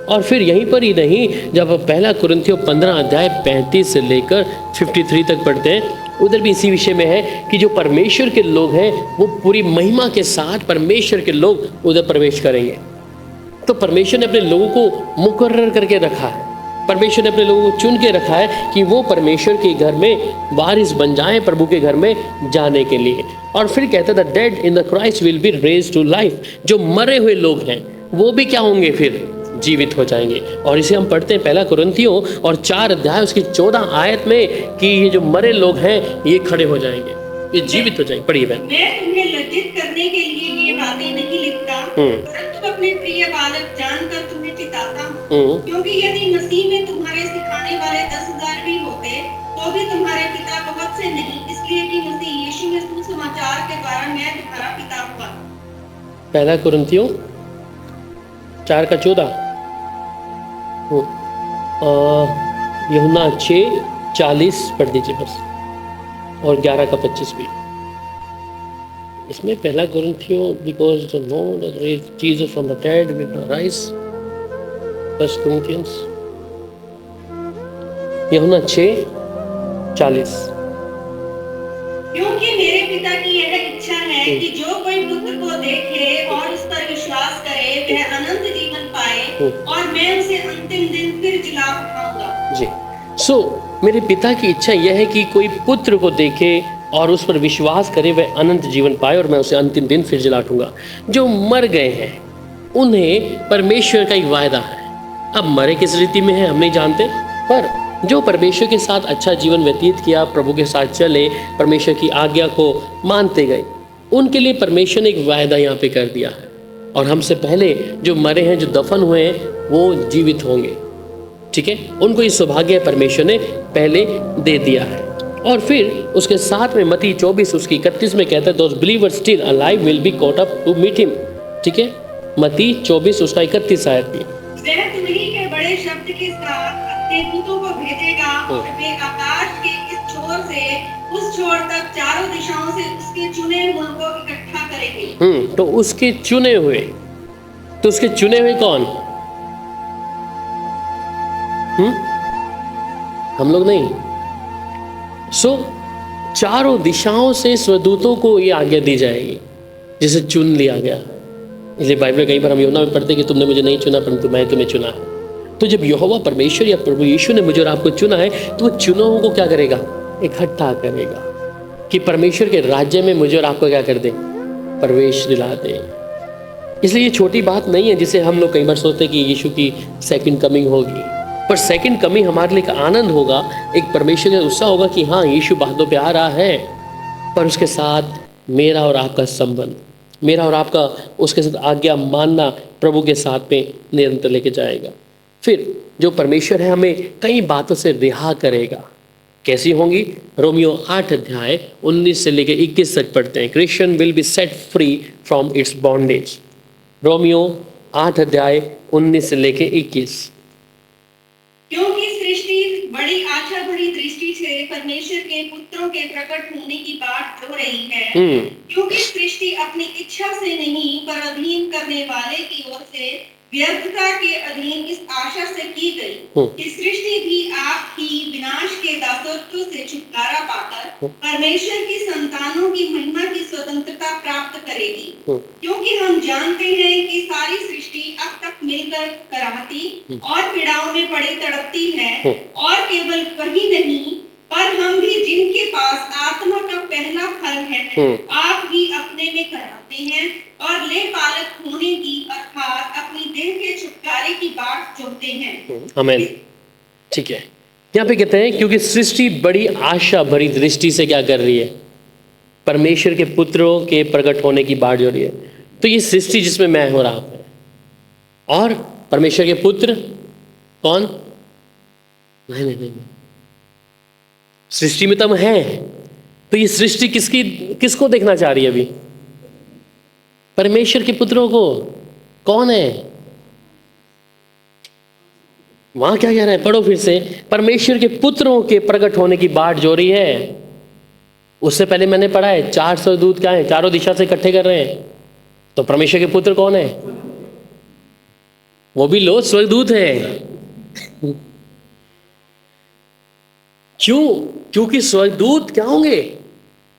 S1: और फिर यहीं पर ही नहीं, जब आप पहला कुरिन्थियों 15 अध्याय 35 से लेकर 53 तक पढ़ते हैं, उधर भी इसी विषय में है कि जो परमेश्वर के लोग हैं वो पूरी महिमा के साथ परमेश्वर के लोग उधर प्रवेश करेंगे। तो परमेश्वर ने अपने लोगों को मुकर्रर करके रखा है, परमेश्वर ने अपने लोगों को चुन के रखा है कि वो परमेश्वर के घर में वारिस बन जाएं, प्रभु के घर में जाने के लिए। और फिर कहता था dead in the Christ will be raised to life, जो मरे हुए लोग हैं वो भी क्या होंगे? फिर जीवित हो जाएंगे। और इसे हम पढ़ते हैं पहला कुरिन्थियों और 4 अध्याय उसकी 14 आयत में कि ये जो मरे लोग हैं ये खड़े हो जाएंगे, ये जीवित हो जाएंगे। पढ़िए बहन।
S2: मैं तुम्हें लज्जित करने के लिए ये बातें नहीं लिखता, परंतु अपने प्रिय बालक जानकर तुम्हें चिताता हूँ, क्योंकि यदि मसीह में तुम्हारे सिखाने वाले 10,000 भी होते तो भी तुम्हारे पिता बहुत से नहीं, इसलिए कि मसीह यीशु में सुसमाचार के द्वारा मैं तुम्हारा पिता हुआ।
S1: पहला कुरिन्थियों 4 का 14, यूहन्ना 6:40 पढ़ दीजिए बस, और 11 का 25 भी। इसमें पहला कुरिन्थियों because the know that raised Jesus from the dead will rise. First Corinthians यूहन्ना 6:40।
S2: क्योंकि मेरे पिता की यह इच्छा है कि जो कोई पुत्र को देखे और उस पर विश्वास करे वह अनंत जीवन पाए, और मैं उसे अंतिम दिन फिर जिला उठाऊंगा।
S1: जी। सो मेरे पिता की इच्छा यह है कि कोई पुत्र को देखे और उस पर विश्वास करे, वह अनंत जीवन पाए, और मैं उसे अंतिम दिन फिर जिला उठाऊंगा। जो मर गए हैं उन्हें परमेश्वर का एक वायदा है। अब मरे किस रीति में है हम नहीं जानते, पर जो परमेश्वर के साथ अच्छा जीवन व्यतीत किया, प्रभु के साथ चले, परमेश्वर की आज्ञा को मानते गए, उनके लिए परमेश्वर ने एक वायदा यहाँ पे कर दिया है। और हमसे पहले जो मरे हैं, जो दफन हुए हैं, वो जीवित होंगे। ठीक है, उनको ये सौभाग्य परमेश्वर ने पहले दे दिया है। और फिर उसके साथ में मत्ती 24 उसकी 31 में कहता है those believers still alive will be caught up to meet him. ठीक है, मत्ती 24 उसका 31 आयत भी।
S2: वह तुरही के बड़े शब्द के साथ अपने दूतों को भेजेगा और वे आकाश के इस छोर से उस छोर तक चारों दिशाओं से उसके चुने हुए को इकट्ठा करेंगे।
S1: तो उसके चुने हुए, तो उसके चुने हुए कौन? हम लोग नहीं। सो चारों दिशाओं से स्वदूतों को ये आज्ञा दी जाएगी जिसे चुन लिया गया। इसलिए बाइबल में कई बार हम यूहन्ना में पढ़ते कि तुमने मुझे नहीं चुना परंतु मैं तुम्हें चुना है। तो जब यहोवा परमेश्वर या प्रभु यीशु ने मुझे और आपको चुना है, तो वो चुनों को क्या करेगा? इकट्ठा करेगा कि परमेश्वर के राज्य में मुझे और आपको क्या कर दे? प्रवेश दिला दे। इसलिए ये छोटी बात नहीं है जिसे हम लोग कई बार सोचते कि यीशु की सेकंड कमिंग होगी, पर सेकंड कमिंग हमारे लिए एक आनंद होगा, एक परमेश्वर का उत्साह होगा कि हाँ यीशु बातों पे आ रहा है, पर उसके साथ मेरा और आपका संबंध, मेरा और आपका उसके साथ आज्ञा मानना प्रभु के साथ में निरंतर लेके जाएगा। फिर जो परमेश्वर है हमें कई बातों से रिहा करेगा। कैसी होंगी? रोमियो 8 अध्याय 19 से लेकर 21 तक पढ़ते हैं। Christian will be set free from its bondage. Romeo 8 अध्याय 19 से लेकर 21।
S2: क्योंकि सृष्टि बड़ी आशा भरी दृष्टि से परमेश्वर के पुत्रों के प्रकट होने की बात हो रही है, क्योंकि सृष्टि अपनी इच्छा से नहीं पर अधीन करने वाले की ओर से व्यर्थता के अधीन इस आशा से की गई कि सृष्टि भी आपकी विनाश के दासत्व से छुटकारा पाकर परमेश्वर की संतानों की महिमा की स्वतंत्रता प्राप्त करेगी। क्योंकि हम जानते हैं कि सारी सृष्टि अब तक मिलकर कराहती और पीड़ाओं में पड़ी तड़पती है, और केवल वही नहीं पर हम भी जिनके पास आत्मा का पहला फल है आप भी अपने में कराते हैं और ले पालक होने की अर्थात अपनी देह के छुटकारे की बाट जोहते हैं।
S1: आमीन। ठीक है, यहाँ पे कहते हैं क्योंकि सृष्टि बड़ी आशा भरी दृष्टि से क्या कर रही है, परमेश्वर के पुत्रों के प्रकट होने की बाट जो रही है। तो ये सृष्टि जिसमें मैं हो रहा हूँ और परमेश्वर के पुत्र कौन? नहीं, सृष्टि में तो हम हैं। तो ये सृष्टि किसको देखना चाह रही है अभी? परमेश्वर के पुत्रों को। कौन है वहां? क्या कह रहा है? पढ़ो फिर से। परमेश्वर के पुत्रों के प्रकट होने की बाट जो रही है। उससे पहले मैंने पढ़ा है 400 दूत क्या है, चारों दिशा से इकट्ठे कर रहे हैं। तो परमेश्वर के पुत्र कौन है? वो भी लो स्वर्गदूत है। क्यों? क्योंकि स्वर्गदूत क्या होंगे?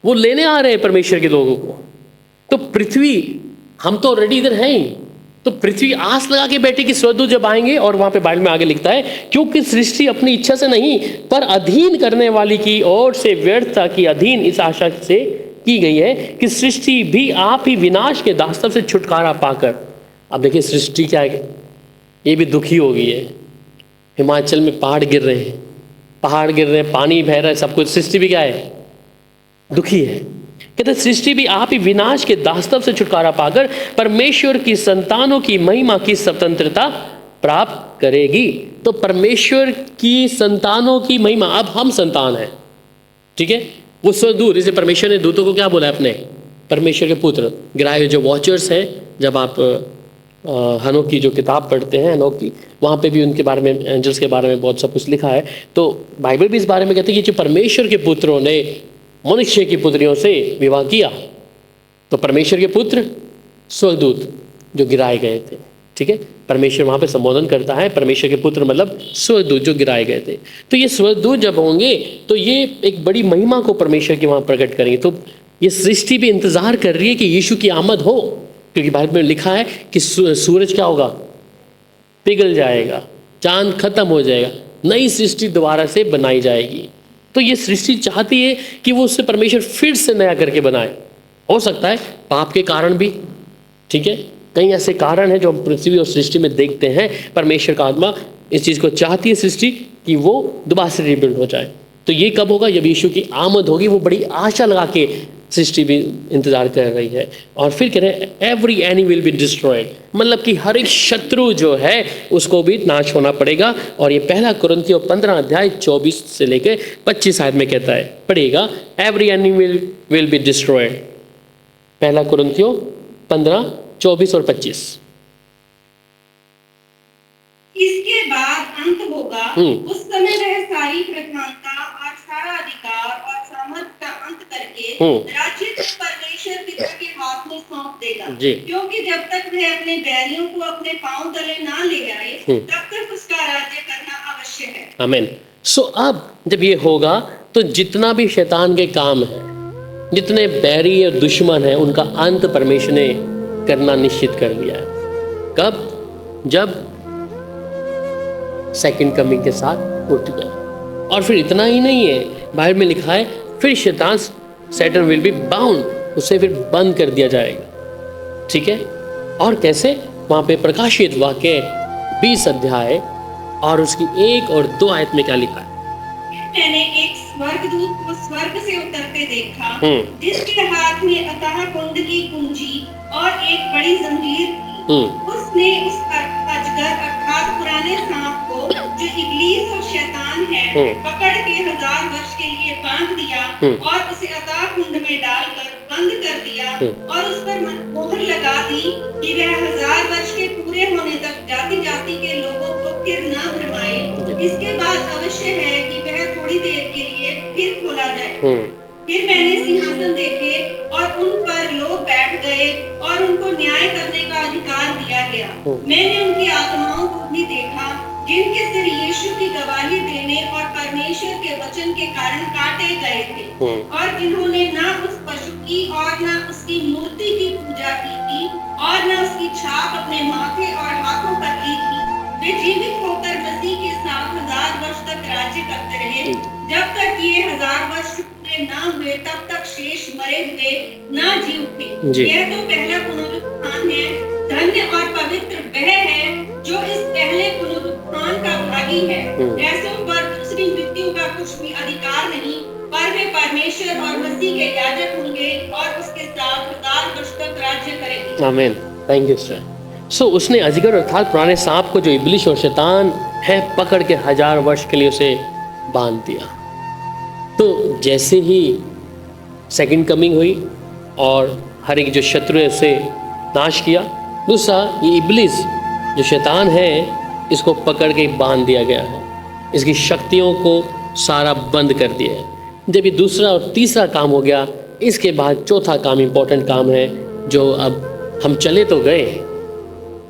S1: वो लेने आ रहे हैं परमेश्वर के लोगों को। तो पृथ्वी, हम तो ऑलरेडी इधर हैं ही, तो पृथ्वी आस लगा के बैठी कि स्वर्गदूत जब आएंगे। और वहां पे बाइबल में आगे लिखता है क्योंकि सृष्टि अपनी इच्छा से नहीं पर अधीन करने वाली की ओर से व्यर्थता की अधीन इस आशा से की गई है कि सृष्टि भी आप ही विनाश के दास्तव से छुटकारा पाकर। अब देखिए सृष्टि क्या है, ये भी दुखी हो गई है। हिमाचल में पहाड़ गिर रहे हैं, पानी बह रहा है, सब कुछ। सृष्टि भी क्या है? दुखी है। कहते सृष्टि भी आप ही विनाश के दास्तव से छुटकारा पाकर परमेश्वर की संतानों की महिमा की स्वतंत्रता प्राप्त करेगी। तो परमेश्वर की संतानों की महिमा, अब हम संतान हैं, ठीक है। वो स्वदूत, इसे परमेश्वर ने दूतों को क्या बोला अपने? परमेश्वर के पुत्र गिराए हुए जो वॉचर्स हैं। जब आप हनोक की जो किताब पढ़ते हैं, हनोक की, वहाँ पे भी उनके बारे में, एंजल्स के बारे में बहुत सब कुछ लिखा है। तो बाइबल भी इस बारे में कहती है कि जो परमेश्वर के पुत्रों ने मनुष्य की पुत्रियों से विवाह किया, तो परमेश्वर के पुत्र स्वर्गदूत जो गिराए गए थे, ठीक है। परमेश्वर वहाँ पे संबोधन करता है, परमेश्वर के पुत्र मतलब स्वर्गदूत जो गिराए गए थे। तो ये स्वर्गदूत जब होंगे तो ये एक बड़ी महिमा को परमेश्वर की वहाँ प्रकट करेंगे। तो ये सृष्टि भी इंतजार कर रही है कि यीशु की आमद हो, क्योंकि बाइबल में लिखा है कि सूरज क्या होगा? पिघल जाएगा, चांद खत्म हो जाएगा, नई सृष्टि दोबारा से बनाई जाएगी। तो ये सृष्टि चाहती है कि वो उससे परमेश्वर फिर से नया करके बनाए। हो सकता है पाप के कारण भी, ठीक है, कई ऐसे कारण हैं जो हम पृथ्वी और सृष्टि में देखते हैं। परमेश्वर का आत्मा इस चीज़ को चाहती है सृष्टि कि वो दोबारा से रिबिल्ड हो जाए। तो ये कब होगा? जब यीशु की आमद होगी। वो बड़ी आशा लगा के सृष्टि भी इंतजार कर रही है। और फिर कह रहे हैं every any will be destroyed, मतलब कि हर एक शत्रु जो है उसको भी नाश होना पड़ेगा। और ये पहला कुरिन्थियों 15 अध्याय 24 से लेकर 25 आयत में कहता है, पढ़िएगा, every any will be destroyed. पहला कुरिन्थियों 15, 24 और 25।
S2: इसके बाद अंत होगा, उस समय वह सारी प्रधानता और सारा अधिकार और सामर्थ का अंत करके राज्य परमेश्वर पिता के हाथ में सौंप देगा। क्योंकि जब तक वह अपने बैरियों को अपने पांव तले ना ले आए तब तक उसका राज्य करना अवश्य है। आमीन। सो अब जब ये होगा तो जितना भी शैतान के काम है, जितने बैरी और दुश्मन है, उनका अंत परमेश्वर ने करना निश्चित कर लिया है। कब? जब सेकंड कमिंग के साथ उठ गए। और फिर इतना ही नहीं है, बाइबल में लिखा है फिर शैतान, सैटन विल बी बाउंड, उसे फिर बंद कर दिया जाएगा, ठीक है। और कैसे? वहां पे प्रकाशित वाक्य 20 अध्याय और उसकी 1 और 2 आयत में क्या लिखा है? मैंने एक स्वर्गदूत को स्वर्ग से उतरते देखा, जिसके हाथ में अथाह कुंड की कुंजी और एक बड़ी जंजीर थी। उसने उस अजगर अर्थात पुराने सांप को, जो इब्लीस और शैतान है, पकड़ के 1000 वर्ष के लिए बांध दिया और उसे अथाह कुंड में डालकर बंद कर दिया और उस पर मोहर लगा दी कि वह 1000 वर्ष के पूरे होने तक जाति जाति के लोगों को फिर न भरमाए। इसके बाद अवश्य है कि वह थोड़ी देर के लिए फिर खोला जाए। फिर मैंने सिंहासन देखे और उन पर लोग बैठ गए और उनको न्याय करने का अधिकार दिया गया। मैंने उनकी आत्माओं को भी देखा, जिनके सिर यीशु की गवाही देने और परमेश्वर के वचन के कारण काटे गए थे, और जिन्होंने ना उस पशु की और ना उसकी मूर्ति की पूजा की थी और ना उसकी छाप अपने माथे और हाथ वे जीवित होकर मसीह के साथ 1000 वर्ष तक राज्य करते रहे। जब तक ये 1000 वर्ष पूरे ना हुए तब तक शेष मरे हुए ना जी उठे। यह तो पहला पुनरुत्थान है। धन्य और पवित्र वह है जो इस पहले पुनरुत्थान का भागी है। ऐसों पर दूसरी मृत्यु का कुछ भी अधिकार नहीं, पर वे परमेश्वर और मसीह के याजक होंगे और उसके साथ 1000 वर्ष तक राज्य करेंगे।
S1: आमीन। Thank you sir. सो उसने अजगर अर्थात पुराने सांप को, जो इब्लिस और शैतान है, पकड़ के 1000 वर्ष के लिए उसे बांध दिया। तो जैसे ही सेकंड कमिंग हुई और हर एक जो शत्रु है उसे नाश किया, दूसरा ये इब्लिस जो शैतान है इसको पकड़ के बांध दिया गया है, इसकी शक्तियों को सारा बंद कर दिया है। जब ये दूसरा और तीसरा काम हो गया, इसके बाद चौथा काम, इम्पोर्टेंट काम है, जो अब हम चले तो गए,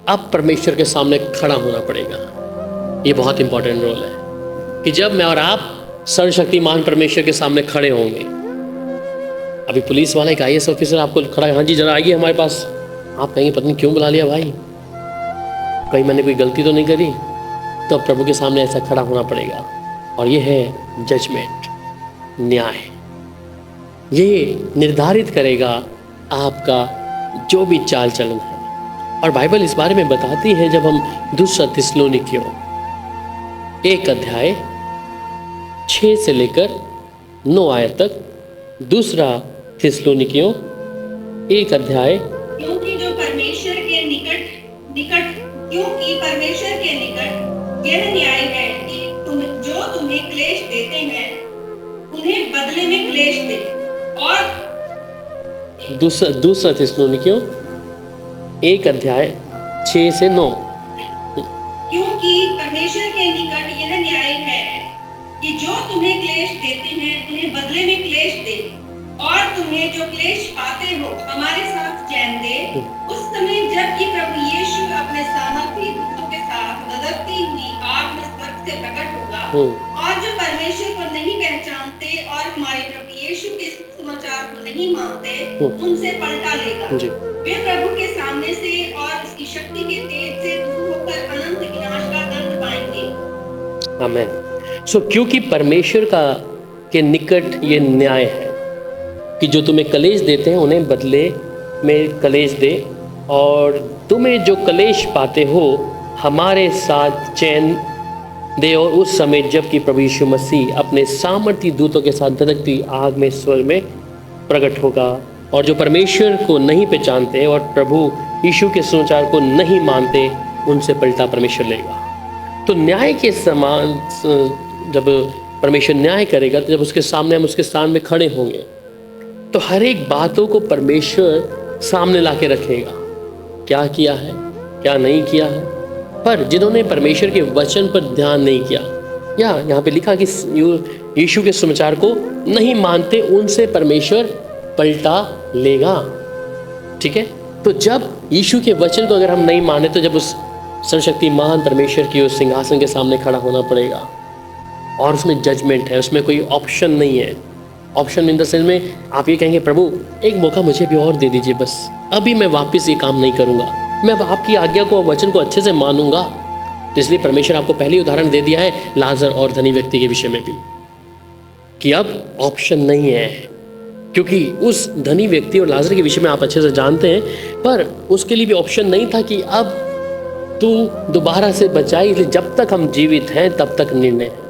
S1: अब परमेश्वर के सामने खड़ा होना पड़ेगा। ये बहुत इंपॉर्टेंट रोल है कि जब मैं और आप सर्वशक्तिमान परमेश्वर के सामने खड़े होंगे। अभी पुलिस वाला एक IAS ऑफिसर आपको खड़ा, हाँ जी जरा आइए हमारे पास, आप कहेंगे पत्नी क्यों बुला लिया भाई, कहीं मैंने कोई गलती तो नहीं करी? तो अब प्रभु के सामने ऐसा खड़ा होना पड़ेगा, और ये है जजमेंट, न्याय। ये निर्धारित करेगा आपका जो भी चाल चलन है। और बाइबल इस बारे में बताती है, जब हम दूसरा थिस्सलुनीकियों 1 अध्याय 6 से लेकर 9 आयत तक, दूसरा थिस्सलुनीकियों 1 अध्याय,
S2: क्योंकि परमेश्वर के निकट यह न्याय है कि जो तुम्हें क्लेश देते हैं उन्हें बदले में क्लेश दे। और
S1: दूसरा थिस्सलुनीकियों 1 अध्याय 6 से 9,
S2: क्योंकि परमेश्वर के निकट यह न्याय है कि जो तुम्हें क्लेश देते हैं उन्हें बदले में क्लेश दे, और तुम्हें जो क्लेश पाते हो हमारे साथ चैन दे। उस समय जबकि प्रभु यीशु अपने सामर्थी दूतों के साथ गदगती हुई आग में स्वर्ग से प्रकट होगा, और जो परमेश्वर को नहीं पहचानते और हमारे प्रभु यीशु के समाचार को नहीं मानते उनसे पलटा लेगा। वे प्रभु के सामने से और उसकी शक्ति के तेज से दूर होकर अनंत विनाश का दंड पाएंगे।
S1: आमीन। सो क्योंकि परमेश्वर के निकट ये न्याय है कि जो तुम्हें कलेश देते हैं उन्हें बदले में कलेश दे, और तुम्हें जो कलेश पाते हो हमारे साथ चैन दे। और उस समय जबकि प्रभु यीशु मसीह अपने सामर्थी दूतों के साथ धधकती आग में स्वर्ग में प्रकट होगा, और जो परमेश्वर को नहीं पहचानते और प्रभु यीशु के सुसमाचार को नहीं मानते उनसे पलटा परमेश्वर लेगा। तो न्याय के समान जब परमेश्वर न्याय करेगा, तो जब उसके सामने हम उसके स्थान में खड़े होंगे, तो हर एक बातों को परमेश्वर सामने लाके रखेगा, क्या किया है क्या नहीं किया है। पर जिन्होंने परमेश्वर के वचन पर ध्यान नहीं किया, या यहाँ पे लिखा कि यीशु के सुसमाचार को नहीं मानते उनसे परमेश्वर पलटा लेगा। ठीक है, तो जब यीशु के वचन को अगर हम नहीं माने, तो जब उस सर्वशक्तिमान परमेश्वर की उस सिंहासन के सामने खड़ा होना पड़ेगा, और उसमें जजमेंट है, उसमें कोई ऑप्शन नहीं है। ऑप्शन इन द सेंस में आप ये कहेंगे प्रभु एक मौका मुझे भी और दे दीजिए, बस अभी मैं वापस ये काम नहीं करूँगा, मैं अब आपकी आज्ञा को वचन को अच्छे से मानूंगा। तो इसलिए परमेश्वर आपको पहले उदाहरण दे दिया है लाजर और धनी व्यक्ति के विषय में भी, कि अब ऑप्शन नहीं है, क्योंकि उस धनी व्यक्ति और लाजर के विषय में आप अच्छे से जानते हैं, पर उसके लिए भी ऑप्शन नहीं था कि अब तू दोबारा से बचाई, इसलिए जब तक हम जीवित हैं तब तक निर्णय है।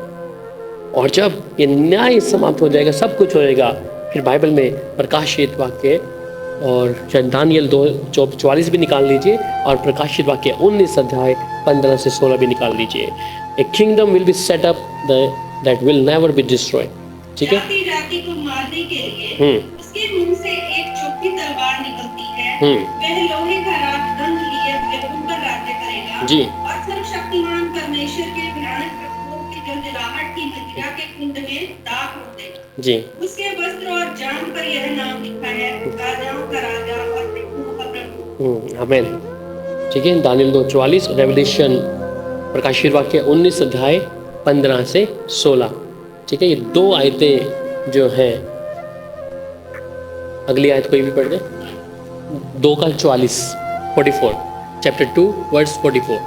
S1: और जब ये न्याय समाप्त हो जाएगा, सब कुछ हो जाएगा, फिर बाइबल में प्रकाशित वाक्य और शायद दानियल 2:44 भी निकाल लीजिए, और प्रकाशित वाक्य 19 अध्याय 15 से 16 भी निकाल लीजिए। ए kingdom will be set up that will never be destroyed. ठीक है,
S2: जाति को मारने के लिए उसके मुंह से एक चौकी तलवार निकलती है। वह लोहे का राजदंड लिए हुए उन पर राज्य करेगा
S1: जी,
S2: और सर्वशक्तिमान परमेश्वर के भयानक प्रकोप की जलजलाहट की मदिरा के कुंड में दाग होते
S1: जी।
S2: उसके वस्त्र और जांघ पर यह नाम लिखा है, राजाओं का राजा और प्रभुओं का प्रभु।
S1: आमीन। ठीक है, दानियल 2:44, रेवलेशन प्रकाशित वाक्य 19 अध्याय 15 से 16। ठीक है, ये 2 आयतें जो हैं, अगली आयत कोई भी पढ़ दे, 2 का 44 चैप्टर 2 वर्स 44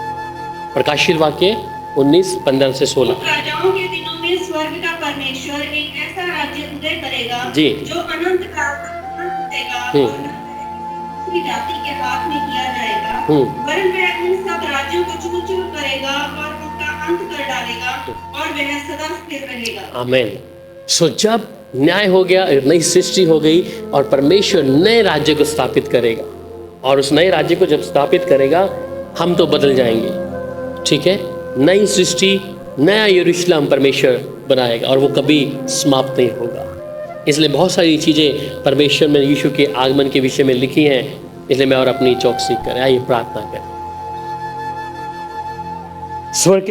S1: प्रकाशित वाक्य 19:15-16।
S2: राजाओं के दिनों में स्वर्ग का परमेश्वर एक ऐसा राज्य उदय करेगा
S1: जी।
S2: जो अनंत काल तक न टूटेगा और न किसी जाति के हाथ में किया जाएगा, वरन वह उन सब राज्यों को चूर चूर करेगा और उनका अंत कर डालेगा और वह सदा स्थिर रहेगा।
S1: आमीन। सो जब न्याय हो गया, एक नई सृष्टि हो गई और परमेश्वर नए राज्य को स्थापित करेगा, और उस नए राज्य को जब स्थापित करेगा हम तो बदल जाएंगे, ठीक है। नई सृष्टि, नया यरूशलेम परमेश्वर बनाएगा और वो कभी समाप्त नहीं होगा। इसलिए बहुत सारी चीज़ें परमेश्वर में यीशु के आगमन के विषय में लिखी हैं। इसलिए मैं और अपनी चौकसी करें, आइए प्रार्थना करें। स्वर्ग